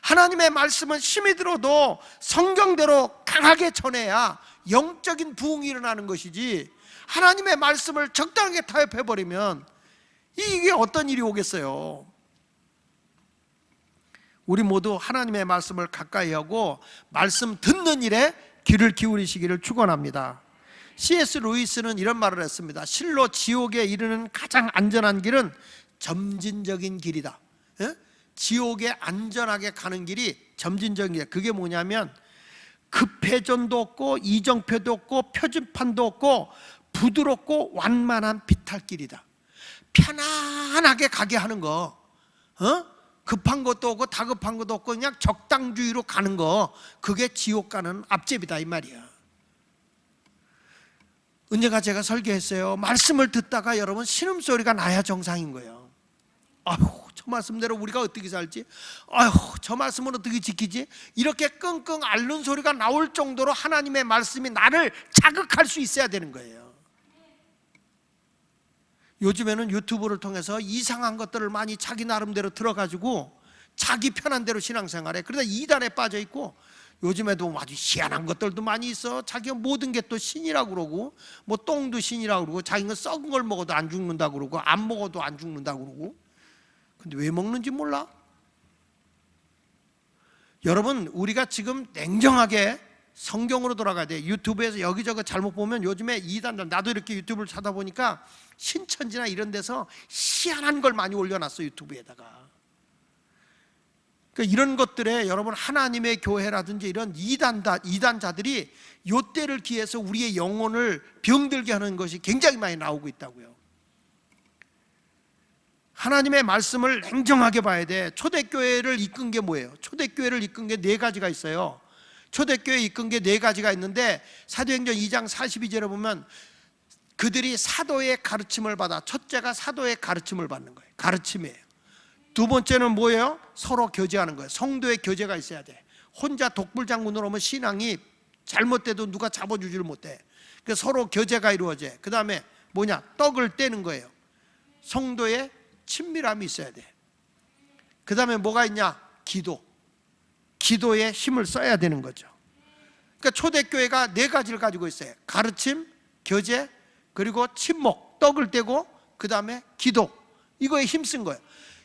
하나님의 말씀은 힘이 들어도 성경대로 강하게 전해야 영적인 부흥이 일어나는 것이지, 하나님의 말씀을 적당하게 타협해버리면 이게 어떤 일이 오겠어요? 우리 모두 하나님의 말씀을 가까이 하고 말씀 듣는 일에 귀를 기울이시기를 축원합니다. C.S. 루이스는 이런 말을 했습니다. 실로 지옥에 이르는 가장 안전한 길은 점진적인 길이다. 지옥에 안전하게 가는 길이 점진적인 길이다. 그게 뭐냐면 급회전도 없고 이정표도 없고 표지판도 없고 부드럽고 완만한 비탈길이다. 편안하게 가게 하는 거, 급한 것도 없고 다급한 것도 없고 그냥 적당주의로 가는 거, 그게 지옥 가는 앞제비다 이 말이야. 언젠가 제가 설교했어요. 말씀을 듣다가 여러분 신음소리가 나야 정상인 거예요. 아휴, 저 말씀대로 우리가 어떻게 살지? 아휴, 저 말씀은 어떻게 지키지? 이렇게 끙끙 앓는 소리가 나올 정도로 하나님의 말씀이 나를 자극할 수 있어야 되는 거예요. 요즘에는 유튜브를 통해서 이상한 것들을 많이 자기 나름대로 들어가지고 자기 편한 대로 신앙생활해. 그러다 이단에 빠져 있고, 요즘에도 아주 희한한 것들도 많이 있어. 자기가 모든 게 또 신이라고 그러고, 뭐 똥도 신이라고 그러고, 자기가 썩은 걸 먹어도 안 죽는다고 그러고, 안 먹어도 안 죽는다고 그러고. 근데 왜 먹는지 몰라? 여러분, 우리가 지금 냉정하게 성경으로 돌아가야 돼. 유튜브에서 여기저기 잘못 보면 요즘에 이단들, 나도 이렇게 유튜브를 찾아보니까 신천지나 이런 데서 희한한 걸 많이 올려놨어, 유튜브에다가. 그러니까 이런 것들에 여러분, 하나님의 교회라든지 이런 이단자들이 요때를 기해서 우리의 영혼을 병들게 하는 것이 굉장히 많이 나오고 있다고요. 하나님의 말씀을 냉정하게 봐야 돼. 초대교회를 이끈 게 뭐예요? 초대교회를 이끈 게 네 가지가 있어요. 초대교회 이끈 게 네 가지가 있는데, 사도행전 2장 42절에 보면 그들이 사도의 가르침을 받아, 첫째가 사도의 가르침을 받는 거예요. 가르침이에요. 두 번째는 뭐예요? 서로 교제하는 거예요. 성도의 교제가 있어야 돼. 혼자 독불장군으로 오면 신앙이 잘못돼도 누가 잡아주지를 못해. 그래서 서로 교제가 이루어져. 그 다음에 뭐냐? 떡을 떼는 거예요. 성도의 친밀함이 있어야 돼. 그 다음에 뭐가 있냐? 기도에 힘을 써야 되는 거죠. 그러니까 초대교회가 네 가지를 가지고 있어요. 가르침, 교제, 그리고 친목, 떡을 떼고, 그 다음에 기도. 이거에 힘쓴 거예요.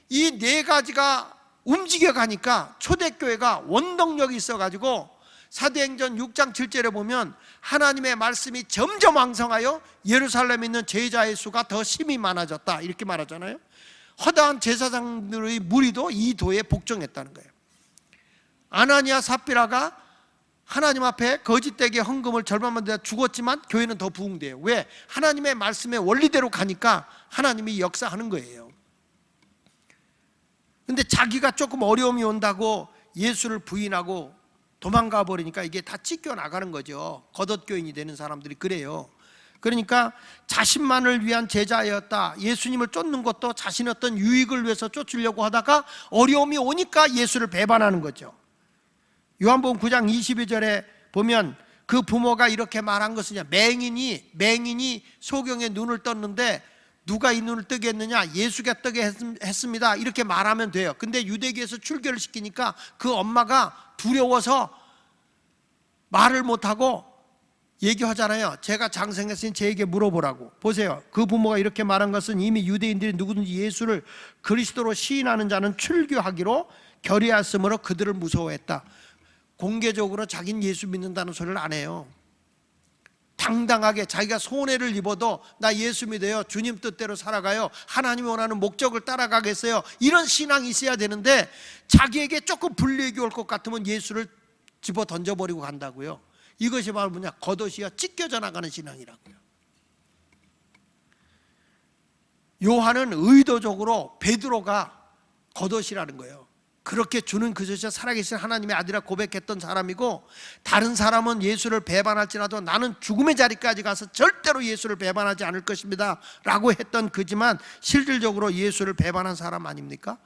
이 네 가지가 움직여 가니까 초대교회가 원동력이 있어가지고, 사도행전 6장 7절에 보면 하나님의 말씀이 점점 왕성하여 예루살렘에 있는 제자의 수가 더 심히 많아졌다, 이렇게 말하잖아요. 허다한 제사장들의 무리도 이 도에 복종했다는 거예요. 아나니아 삽비라가 하나님 앞에 거짓되게 헌금을 절반만 내다 죽었지만 교회는 더 부흥돼요. 왜? 하나님의 말씀의 원리대로 가니까 하나님이 역사하는 거예요. 근데 자기가 조금 어려움이 온다고 예수를 부인하고 도망가 버리니까 이게 다 찢겨 나가는 거죠. 겉옷교인이 되는 사람들이 그래요. 그러니까 자신만을 위한 제자였다. 예수님을 쫓는 것도 자신의 어떤 유익을 위해서 쫓으려고 하다가 어려움이 오니까 예수를 배반하는 거죠. 요한복음 9장 22절에 보면 그 부모가 이렇게 말한 것은, 맹인이 소경의 눈을 떴는데 누가 이 눈을 뜨게 했느냐? 예수가 뜨게 했습니다, 이렇게 말하면 돼요. 근데 유대교에서 출교를 시키니까 그 엄마가 두려워서 말을 못하고 얘기하잖아요. 제가 장생했으니 제에게 물어보라고. 보세요, 그 부모가 이렇게 말한 것은 이미 유대인들이 누구든지 예수를 그리스도로 시인하는 자는 출교하기로 결의하였으므로 그들을 무서워했다. 공개적으로 자기는 예수 믿는다는 소리를 안 해요. 당당하게 자기가 손해를 입어도 나 예수 믿어요, 주님 뜻대로 살아가요, 하나님이 원하는 목적을 따라가겠어요, 이런 신앙이 있어야 되는데, 자기에게 조금 불리익이 올 것 같으면 예수를 집어 던져버리고 간다고요. 이것이 바로 뭐냐? 겉옷이야 찢겨져 나가는 신앙이라고요. 요한은 의도적으로 베드로가 겉옷이라는 거예요. 그렇게 주는 그저씨가 살아계신 하나님의 아들이라 고백했던 사람이고, 다른 사람은 예수를 배반할지라도 나는 죽음의 자리까지 가서 절대로 예수를 배반하지 않을 것입니다 라고 했던 그지만, 실질적으로 예수를 배반한 사람 아닙니까?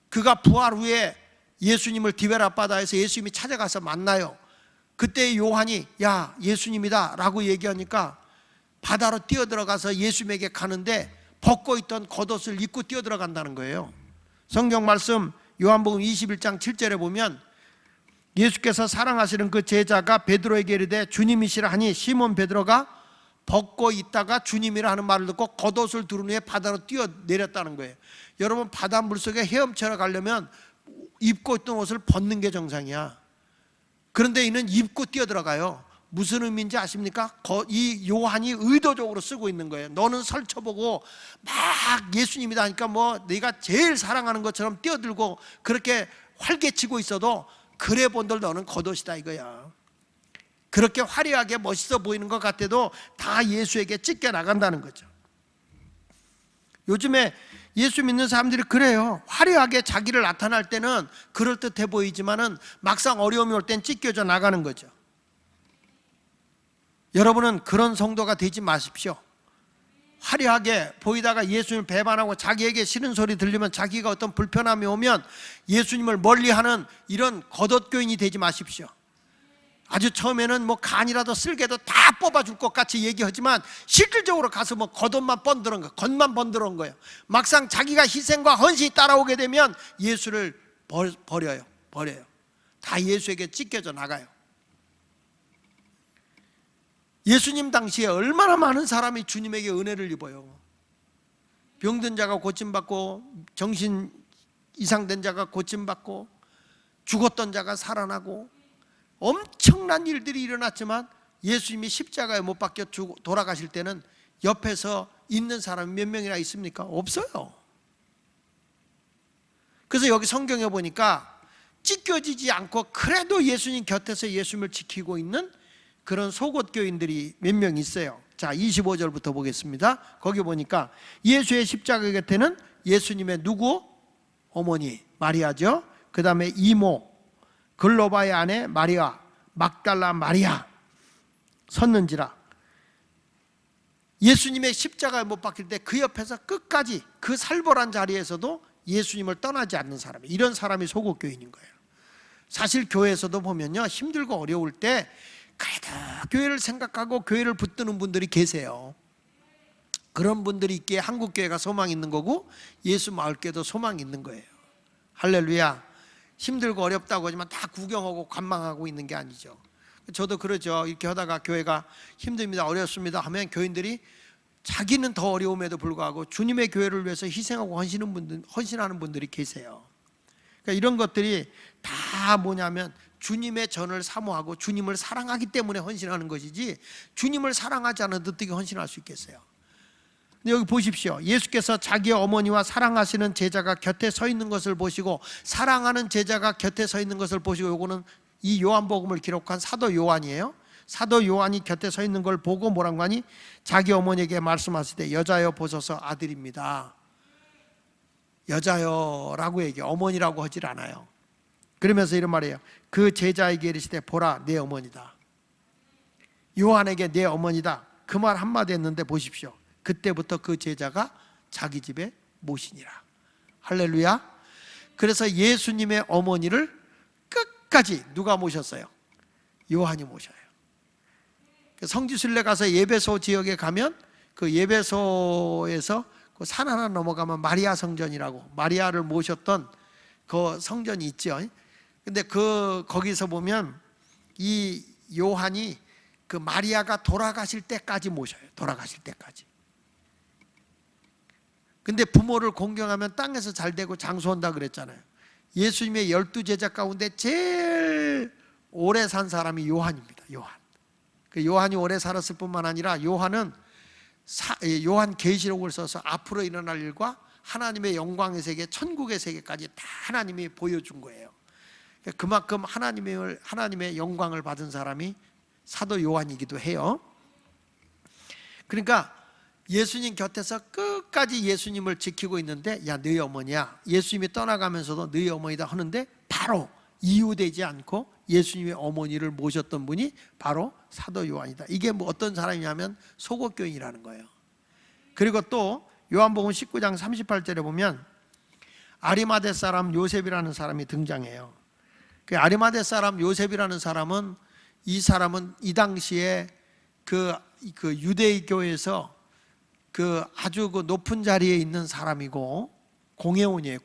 그가 부활 후에 예수님을 디베라 바다에서 예수님이 찾아가서 만나요. 그때 요한이 야 예수님이다 라고 얘기하니까 바다로 뛰어들어가서 예수님에게 가는데 벗고 있던 겉옷을 입고 뛰어들어간다는 거예요. 성경 말씀 요한복음 21장 7절에 보면 예수께서 사랑하시는 그 제자가 베드로에게 이르되 주님이시라 하니 시몬 베드로가 벗고 있다가 주님이라 하는 말을 듣고 겉옷을 두른 후에 바다로 뛰어내렸다는 거예요. 여러분, 바다 물속에 헤엄쳐 가려면 입고 있던 옷을 벗는 게 정상이야. 그런데 이는 입고 뛰어들어가요. 무슨 의미인지 아십니까? 이 요한이 의도적으로 쓰고 있는 거예요. 너는 설쳐보고 막 예수님이다 하니까 뭐 네가 제일 사랑하는 것처럼 뛰어들고 그렇게 활개치고 있어도 그래 본들 너는 겉옷이다 이거야. 그렇게 화려하게 멋있어 보이는 것 같아도 다 예수에게 찢겨 나간다는 거죠. 요즘에 예수 믿는 사람들이 그래요. 화려하게 자기를 나타날 때는 그럴듯해 보이지만은 막상 어려움이 올 땐 찢겨져 나가는 거죠. 여러분은 그런 성도가 되지 마십시오. 화려하게 보이다가 예수님을 배반하고 자기에게 싫은 소리 들리면 자기가 어떤 불편함이 오면 예수님을 멀리하는 이런 겉옷교인이 되지 마십시오. 아주 처음에는 뭐 간이라도 쓸개도 다 뽑아줄 것 같이 얘기하지만 실질적으로 가서 뭐 겉옷만 번드는 거, 겉만 번드는 거예요. 막상 자기가 희생과 헌신이 따라오게 되면 예수를 버려요. 다 예수에게 찢겨져 나가요. 예수님 당시에 얼마나 많은 사람이 주님에게 은혜를 입어요. 병든 자가 고침받고, 정신 이상된 자가 고침받고, 죽었던 자가 살아나고, 엄청난 일들이 일어났지만 예수님이 십자가에 못 박혀 돌아가실 때는 옆에서 있는 사람이 몇 명이나 있습니까? 없어요. 그래서 여기 성경에 보니까 찢겨지지 않고 그래도 예수님 곁에서 예수님을 지키고 있는 그런 속옷교인들이 몇 명 있어요. 자, 25절부터 보겠습니다. 거기 보니까 예수의 십자가 곁에는 예수님의 누구? 어머니 마리아죠. 그 다음에 이모 글로바의 아내 마리아, 막달라 마리아 섰는지라. 예수님의 십자가에 못 박힐 때 그 옆에서 끝까지 그 살벌한 자리에서도 예수님을 떠나지 않는 사람이, 이런 사람이 속옷교인인 거예요. 사실 교회에서도 보면요, 힘들고 어려울 때 그래도 교회를 생각하고 교회를 붙드는 분들이 계세요. 그런 분들이 있기에 한국교회가 소망이 있는 거고 예수 마을교회도 소망이 있는 거예요. 할렐루야. 힘들고 어렵다고 하지만 다 구경하고 관망하고 있는 게 아니죠. 저도 그러죠. 이렇게 하다가 교회가 힘듭니다, 어렵습니다 하면 교인들이 자기는 더 어려움에도 불구하고 주님의 교회를 위해서 희생하고 헌신하는 분들이 계세요. 그러니까 이런 것들이 다 뭐냐면 주님의 전을 사모하고 주님을 사랑하기 때문에 헌신하는 것이지 주님을 사랑하지 않아도 어떻게 헌신할 수 있겠어요? 근데 여기 보십시오. 예수께서 자기의 어머니와 사랑하시는 제자가 곁에 서 있는 것을 보시고, 사랑하는 제자가 곁에 서 있는 것을 보시고, 요거는 이 요한복음을 기록한 사도 요한이에요. 사도 요한이 곁에 서 있는 걸 보고 뭐라고 하니, 자기 어머니에게 말씀하시되 여자여 보소서 아들입니다. 여자여라고 얘기해, 어머니라고 하질 않아요. 그러면서 이런 말이에요. 그 제자에게 이르시되 보라 내 어머니다. 요한에게 내 어머니다, 그 말 한마디 했는데 보십시오. 그때부터 그 제자가 자기 집에 모시니라. 할렐루야. 그래서 예수님의 어머니를 끝까지 누가 모셨어요? 요한이 모셔요. 성지순례 가서 예배소 지역에 가면 그 예배소에서 그 산 하나 넘어가면 마리아 성전이라고, 마리아를 모셨던 그 성전이 있죠. 근데 거기서 보면 이 요한이 그 마리아가 돌아가실 때까지 모셔요. 돌아가실 때까지. 근데 부모를 공경하면 땅에서 잘 되고 장수한다 그랬잖아요. 예수님의 12제자 가운데 제일 오래 산 사람이 요한입니다. 요한. 그 요한이 오래 살았을 뿐만 아니라 요한은 요한 계시록을 써서 앞으로 일어날 일과 하나님의 영광의 세계, 천국의 세계까지 다 하나님이 보여준 거예요. 그만큼 하나님의 영광을 받은 사람이 사도 요한이기도 해요. 그러니까 예수님 곁에서 끝까지 예수님을 지키고 있는데, 야 너희 어머니야, 예수님이 떠나가면서도 너희 어머니다 하는데 바로 이유되지 않고 예수님의 어머니를 모셨던 분이 바로 사도 요한이다. 이게 뭐 어떤 사람이냐면 속옷교인이라는 거예요. 그리고 또 요한복음 19장 38절에 보면 아리마대 사람 요셉이라는 사람이 등장해요. 그 아리마대 사람 요셉이라는 사람은 이 당시에 그 유대교에서 그 아주 그 높은 자리에 있는 사람이고 공회원이에요.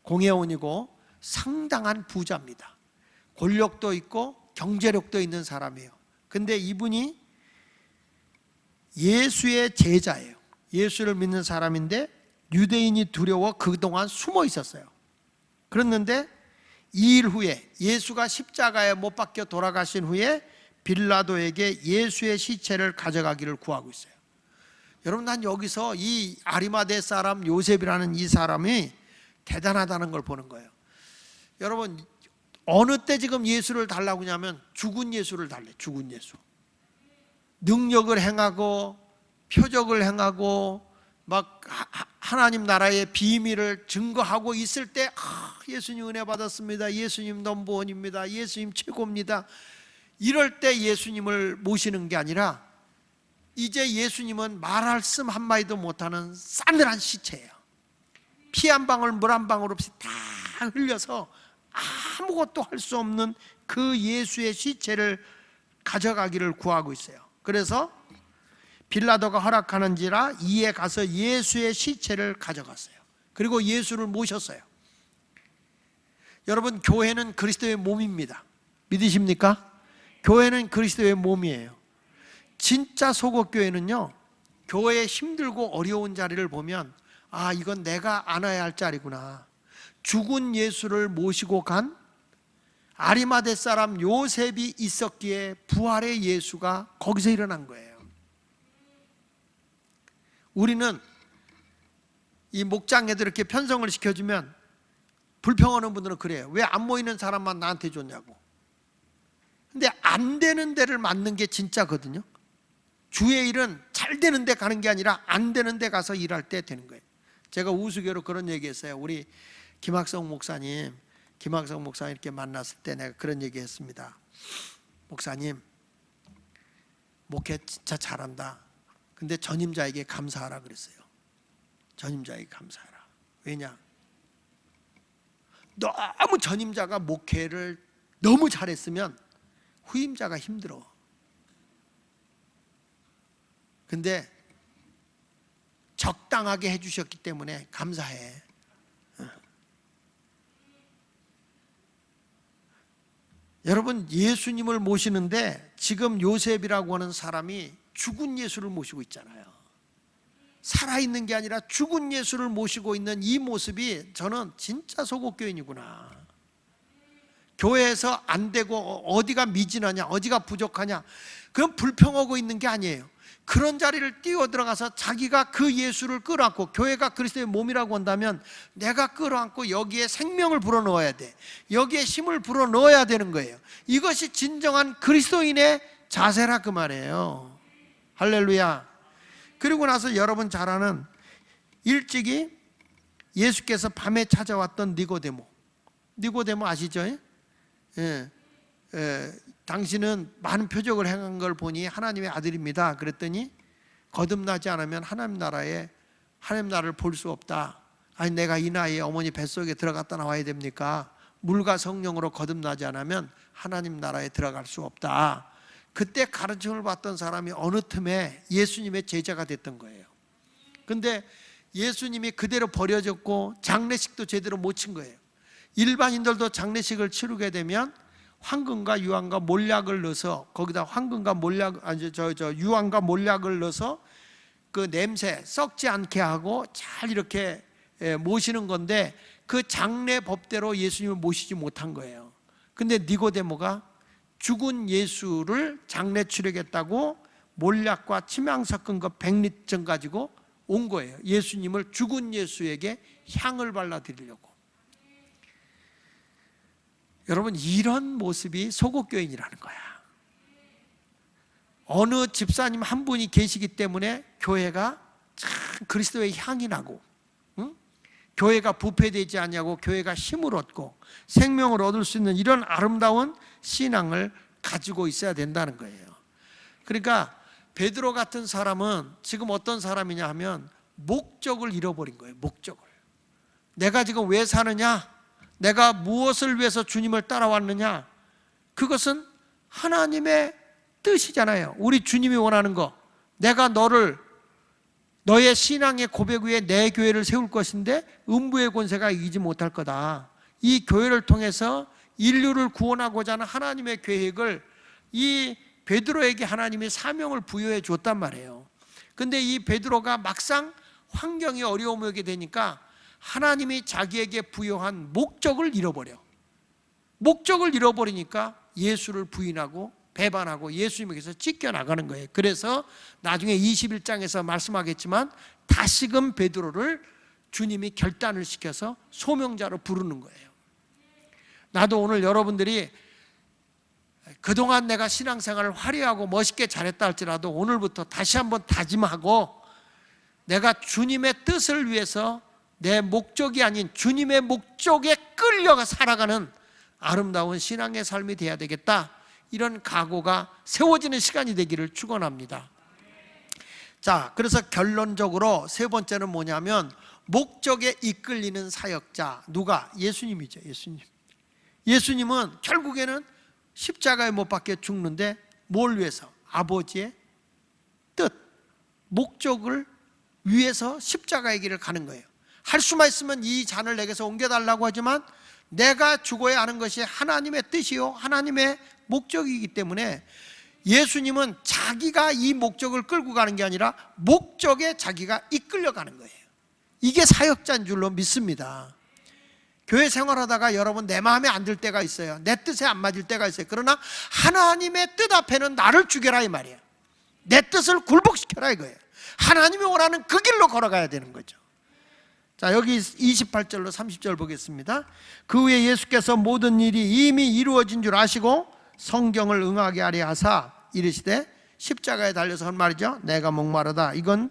공회원이고 상당한 부자입니다. 권력도 있고 경제력도 있는 사람이에요. 근데 이분이 예수의 제자예요. 예수를 믿는 사람인데 유대인이 두려워 그동안 숨어 있었어요. 그랬는데 2일 후에 예수가 십자가에 못 박혀 돌아가신 후에 빌라도에게 예수의 시체를 가져가기를 구하고 있어요. 여러분, 난 여기서 이 아리마대 사람 요셉이라는 이 사람이 대단하다는 걸 보는 거예요. 여러분, 어느 때 지금 예수를 달라고 하냐면 죽은 예수를 달래. 죽은 예수. 능력을 행하고 표적을 행하고 막 하나님 나라의 비밀을 증거하고 있을 때 예수님 은혜 받았습니다, 예수님 넘버원입니다, 예수님 최고입니다, 이럴 때 예수님을 모시는 게 아니라 이제 예수님은 말씀 한마디도 못하는 싸늘한 시체예요. 피 한 방울 물 한 방울 없이 다 흘려서 아무것도 할 수 없는 그 예수의 시체를 가져가기를 구하고 있어요. 그래서 빌라도가 허락하는지라 이에 가서 예수의 시체를 가져갔어요. 그리고 예수를 모셨어요. 여러분, 교회는 그리스도의 몸입니다. 믿으십니까? 교회는 그리스도의 몸이에요. 진짜 소곡교회는요, 교회에 힘들고 어려운 자리를 보면 이건 내가 안아야 할 자리구나. 죽은 예수를 모시고 간 아리마대 사람 요셉이 있었기에 부활의 예수가 거기서 일어난 거예요. 우리는 이 목장에도 이렇게 편성을 시켜주면 불평하는 분들은 그래요. 왜 안 모이는 사람만 나한테 줬냐고. 근데 안 되는 데를 맡는 게 진짜거든요. 주의 일은 잘 되는 데 가는 게 아니라 안 되는 데 가서 일할 때 되는 거예요. 제가 우스개로 그런 얘기했어요. 우리 김학성 목사님 이렇게 만났을 때 내가 그런 얘기 했습니다. 목사님, 목회 진짜 잘한다. 근데 전임자에게 감사하라 그랬어요. 전임자에게 감사하라. 왜냐? 너무 전임자가 목회를 너무 잘했으면 후임자가 힘들어. 근데 적당하게 해주셨기 때문에 감사해. 여러분, 예수님을 모시는데 지금 요셉이라고 하는 사람이 죽은 예수를 모시고 있잖아요. 살아있는 게 아니라 죽은 예수를 모시고 있는 이 모습이 저는 진짜 소곡교인이구나. 교회에서 안 되고 어디가 미진하냐, 어디가 부족하냐, 그건 불평하고 있는 게 아니에요. 그런 자리를 뛰어 들어가서 자기가 그 예수를 끌어안고, 교회가 그리스도의 몸이라고 한다면 내가 끌어안고 여기에 생명을 불어넣어야 돼. 여기에 힘을 불어넣어야 되는 거예요. 이것이 진정한 그리스도인의 자세라 그 말이에요. 할렐루야. 그리고 나서 여러분 잘 아는 일찍이 예수께서 밤에 찾아왔던 니고데모 아시죠? 당신은 많은 표적을 행한 걸 보니 하나님의 아들입니다. 그랬더니 거듭나지 않으면 하나님 나라를 볼 수 없다. 아니, 내가 이 나이에 어머니 뱃속에 들어갔다 나와야 됩니까? 물과 성령으로 거듭나지 않으면 하나님 나라에 들어갈 수 없다. 그때 가르침을 받던 사람이 어느 틈에 예수님의 제자가 됐던 거예요. 근데 예수님이 그대로 버려졌고 장례식도 제대로 못 친 거예요. 일반인들도 장례식을 치르게 되면 황금과 유황과 몰약을 넣어서 거기다 유황과 몰약을 넣어서 그 냄새 썩지 않게 하고 잘 이렇게 모시는 건데 그 장례 법대로 예수님을 모시지 못한 거예요. 근데 니고데모가 죽은 예수를 장례 치르겠다고 몰약과 침향 섞은 거 100리터 가지고 온 거예요. 예수님을 죽은 예수에게 향을 발라드리려고. 여러분, 이런 모습이 소곡교인이라는 거야. 어느 집사님 한 분이 계시기 때문에 교회가 참 그리스도의 향이 나고, 교회가 부패되지 않냐고 교회가 힘을 얻고 생명을 얻을 수 있는 이런 아름다운 신앙을 가지고 있어야 된다는 거예요. 그러니까 베드로 같은 사람은 지금 어떤 사람이냐 하면 목적을 잃어버린 거예요. 목적을. 내가 지금 왜 사느냐? 내가 무엇을 위해서 주님을 따라왔느냐? 그것은 하나님의 뜻이잖아요. 우리 주님이 원하는 거. 내가 너를 너의 신앙의 고백 위에 내 교회를 세울 것인데 음부의 권세가 이기지 못할 거다. 이 교회를 통해서 인류를 구원하고자 하는 하나님의 계획을 이 베드로에게 하나님이 사명을 부여해 줬단 말이에요. 근데 이 베드로가 막상 환경이 어려움이 오게 되니까 하나님이 자기에게 부여한 목적을 잃어버려. 목적을 잃어버리니까 예수를 부인하고 배반하고 예수님에게서 찢겨나가는 거예요. 그래서 나중에 21장에서 말씀하겠지만 다시금 베드로를 주님이 결단을 시켜서 소명자로 부르는 거예요. 나도 오늘 여러분들이 그동안 내가 신앙생활을 화려하고 멋있게 잘했다 할지라도 오늘부터 다시 한번 다짐하고 내가 주님의 뜻을 위해서 내 목적이 아닌 주님의 목적에 끌려가 살아가는 아름다운 신앙의 삶이 되어야 되겠다, 이런 각오가 세워지는 시간이 되기를 축원합니다. 자, 그래서 결론적으로 세 번째는 뭐냐면 목적에 이끌리는 사역자. 누가? 예수님이죠. 예수님은 결국에는 십자가에 못 박혀 죽는데 뭘 위해서? 아버지의 뜻, 목적을 위해서 십자가의 길을 가는 거예요. 할 수만 있으면 이 잔을 내게서 옮겨달라고 하지만 내가 죽어야 하는 것이 하나님의 뜻이요 하나님의 목적이기 때문에 예수님은 자기가 이 목적을 끌고 가는 게 아니라 목적에 자기가 이끌려가는 거예요. 이게 사역자인 줄로 믿습니다. 교회 생활하다가 여러분 내 마음에 안 들 때가 있어요. 내 뜻에 안 맞을 때가 있어요. 그러나 하나님의 뜻 앞에는 나를 죽여라 이 말이에요. 내 뜻을 굴복시켜라 이거예요. 하나님이 원하는 그 길로 걸어가야 되는 거죠. 자, 여기 28절로 30절 보겠습니다. 그 후에 예수께서 모든 일이 이미 이루어진 줄 아시고 성경을 응하게 하려 하사 이르시되, 십자가에 달려서 한 말이죠. 내가 목마르다. 이건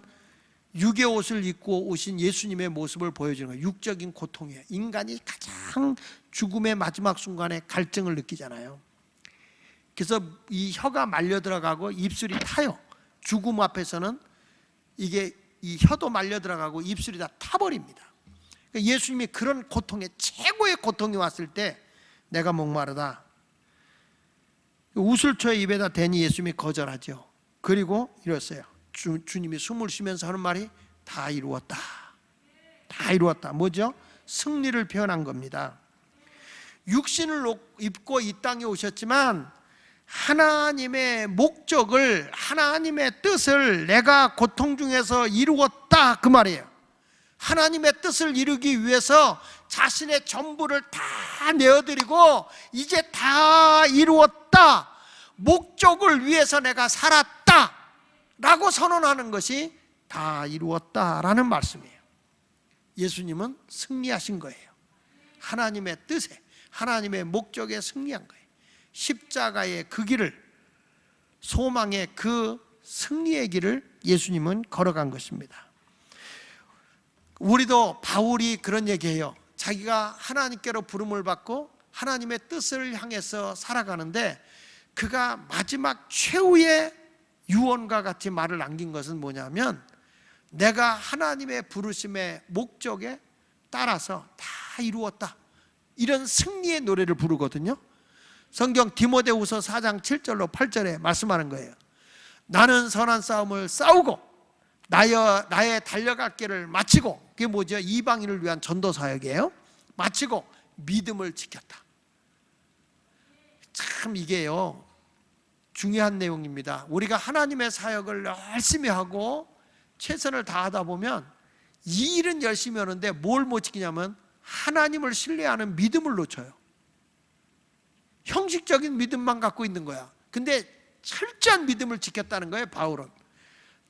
육의 옷을 입고 오신 예수님의 모습을 보여주는 거예요. 육적인 고통이에요. 인간이 가장 죽음의 마지막 순간에 갈증을 느끼잖아요. 그래서 이 혀가 말려 들어가고 입술이 타요. 죽음 앞에서는 이게 이 혀도 말려 들어가고 입술이 다 타버립니다. 그러니까 예수님이 그런 고통에, 최고의 고통이 왔을 때 내가 목마르다. 우슬초에 입에다 대니 예수님이 거절하죠. 그리고 이랬어요. 주님이 숨을 쉬면서 하는 말이 다 이루었다. 다 이루었다. 뭐죠? 승리를 표현한 겁니다. 육신을 입고 이 땅에 오셨지만 하나님의 목적을, 하나님의 뜻을 내가 고통 중에서 이루었다 그 말이에요. 하나님의 뜻을 이루기 위해서 자신의 전부를 다 내어드리고 이제 다 이루었다, 목적을 위해서 내가 살았다 라고 선언하는 것이 다 이루었다라는 말씀이에요. 예수님은 승리하신 거예요. 하나님의 뜻에, 하나님의 목적에 승리한 거예요. 십자가의 그 길을, 소망의 그 승리의 길을 예수님은 걸어간 것입니다. 우리도 바울이 그런 얘기해요. 자기가 하나님께로 부름을 받고 하나님의 뜻을 향해서 살아가는데 그가 마지막 최후의 유언과 같이 말을 남긴 것은 뭐냐면, 내가 하나님의 부르심의 목적에 따라서 다 이루었다, 이런 승리의 노래를 부르거든요. 성경 디모데후서 4장 7절로 8절에 말씀하는 거예요. 나는 선한 싸움을 싸우고 나의 달려갈 길을 마치고, 그게 뭐죠? 이방인을 위한 전도 사역이에요. 마치고 믿음을 지켰다. 참 이게요 중요한 내용입니다. 우리가 하나님의 사역을 열심히 하고 최선을 다하다 보면 이 일은 열심히 하는데 뭘 못 지키냐면 하나님을 신뢰하는 믿음을 놓쳐요. 형식적인 믿음만 갖고 있는 거야. 근데 철저한 믿음을 지켰다는 거예요. 바울은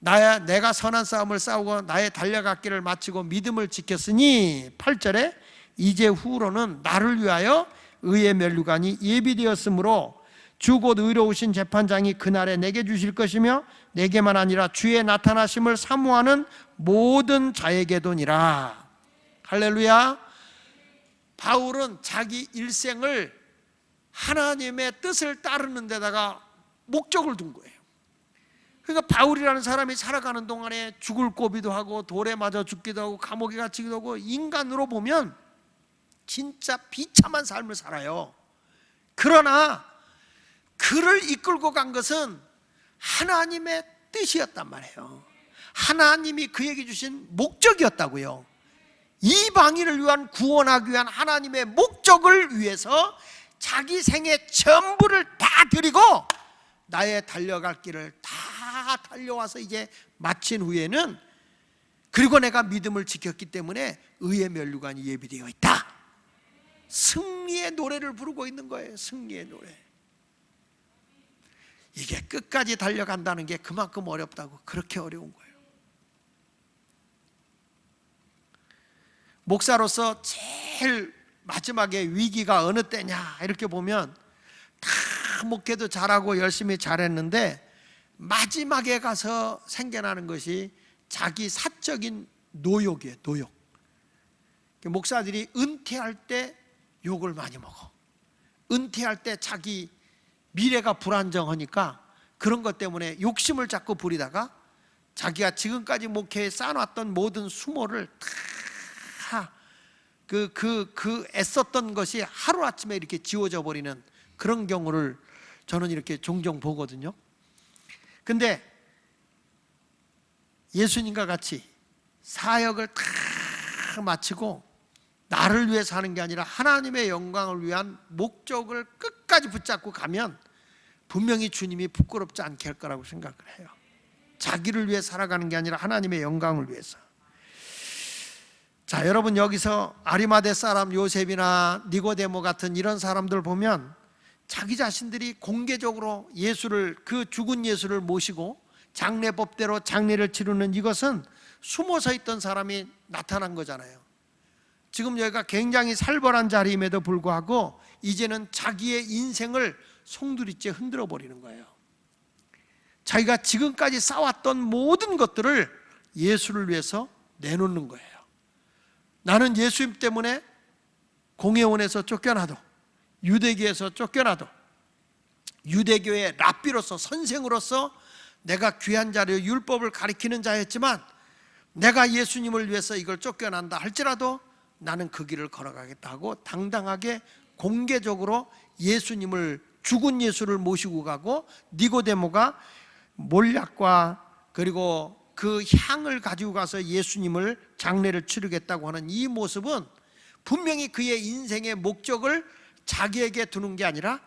내가 선한 싸움을 싸우고 나의 달려갈 길을 마치고 믿음을 지켰으니 8절에 이제 후로는 나를 위하여 의의 면류관이 예비되었으므로 주 곧 의로우신 재판장이 그날에 내게 주실 것이며 내게만 아니라 주의 나타나심을 사모하는 모든 자에게도니라. 할렐루야. 바울은 자기 일생을 하나님의 뜻을 따르는 데다가 목적을 둔 거예요. 그러니까 바울이라는 사람이 살아가는 동안에 죽을 고비도 하고 돌에 맞아 죽기도 하고 감옥에 갇히기도 하고 인간으로 보면 진짜 비참한 삶을 살아요. 그러나 그를 이끌고 간 것은 하나님의 뜻이었단 말이에요. 하나님이 그에게 주신 목적이었다고요. 이방인을 위한, 구원하기 위한 하나님의 목적을 위해서 자기 생의 전부를 다 드리고 나의 달려갈 길을 다 달려와서 이제 마친 후에는, 그리고 내가 믿음을 지켰기 때문에 의의 면류관이 예비되어 있다. 승리의 노래를 부르고 있는 거예요. 승리의 노래. 이게 끝까지 달려간다는 게 그만큼 어렵다고. 그렇게 어려운 거예요. 목사로서 제일 마지막에 위기가 어느 때냐 이렇게 보면, 다 목회도 잘하고 열심히 잘했는데 마지막에 가서 생겨나는 것이 자기 사적인 노욕이에요. 노욕. 목사들이 은퇴할 때 욕을 많이 먹어. 은퇴할 때 자기 미래가 불안정하니까 그런 것 때문에 욕심을 자꾸 부리다가 자기가 지금까지 목회에 쌓아놨던 모든 수모를 다 애썼던 것이 하루아침에 이렇게 지워져 버리는 그런 경우를 저는 이렇게 종종 보거든요. 근데 예수님과 같이 사역을 다 마치고 나를 위해 사는 게 아니라 하나님의 영광을 위한 목적을 끝까지 붙잡고 가면 분명히 주님이 부끄럽지 않게 할 거라고 생각을 해요. 자기를 위해 살아가는 게 아니라 하나님의 영광을 위해서. 자, 여러분, 여기서 아리마대 사람 요셉이나 니고데모 같은 이런 사람들 보면 자기 자신들이 공개적으로 예수를, 그 죽은 예수를 모시고 장례법대로 장례를 치르는, 이것은 숨어서 있던 사람이 나타난 거잖아요. 지금 여기가 굉장히 살벌한 자리임에도 불구하고 이제는 자기의 인생을 송두리째 흔들어 버리는 거예요. 자기가 지금까지 쌓았던 모든 것들을 예수를 위해서 내놓는 거예요. 나는 예수님 때문에 공회원에서 쫓겨나도, 유대교에서 쫓겨나도, 유대교의 랍비로서, 선생으로서 내가 귀한 자료, 율법을 가리키는 자였지만 내가 예수님을 위해서 이걸 쫓겨난다 할지라도 나는 그 길을 걸어가겠다 하고 당당하게 공개적으로 예수님을, 죽은 예수를 모시고 가고, 니고데모가 몰약과 그리고 그 향을 가지고 가서 예수님을 장례를 치르겠다고 하는 이 모습은 분명히 그의 인생의 목적을 자기에게 두는 게 아니라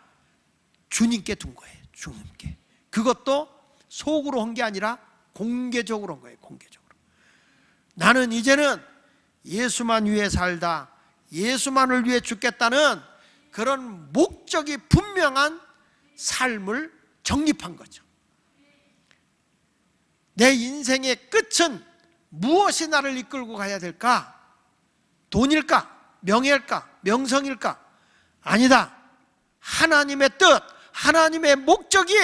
주님께 둔 거예요. 주님께. 그것도 속으로 한 게 아니라 공개적으로 한 거예요. 공개적으로. 나는 이제는 예수만 위해 살다, 예수만을 위해 죽겠다는 그런 목적이 분명한 삶을 정립한 거죠. 내 인생의 끝은 무엇이 나를 이끌고 가야 될까? 돈일까? 명예일까? 명성일까? 아니다. 하나님의 뜻, 하나님의 목적이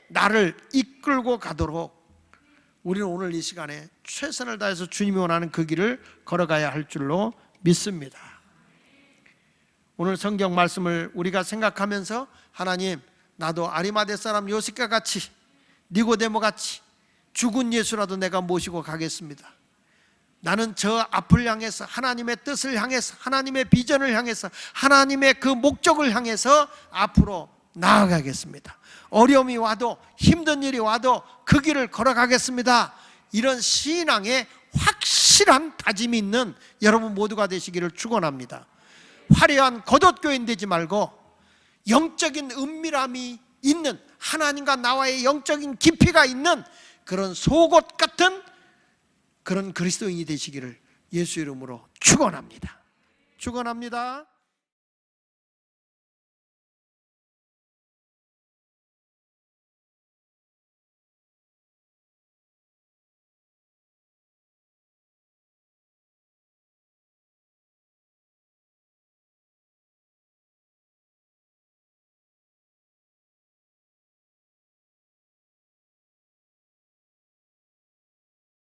나를 이끌고 가도록 우리는 오늘 이 시간에 최선을 다해서 주님이 원하는 그 길을 걸어가야 할 줄로 믿습니다. 오늘 성경 말씀을 우리가 생각하면서, 하나님, 나도 아리마대 사람 요셉과 같이, 니고데모 같이 죽은 예수라도 내가 모시고 가겠습니다. 나는 저 앞을 향해서, 하나님의 뜻을 향해서, 하나님의 비전을 향해서, 하나님의 그 목적을 향해서 앞으로 나아가겠습니다. 어려움이 와도, 힘든 일이 와도 그 길을 걸어가겠습니다. 이런 신앙에 확실한 다짐이 있는 여러분 모두가 되시기를 축원합니다. 화려한 겉옷교인 되지 말고 영적인 은밀함이 있는, 하나님과 나와의 영적인 깊이가 있는 그런 속옷 같은 그런 그리스도인이 되시기를 예수 이름으로 축원합니다. 축원합니다.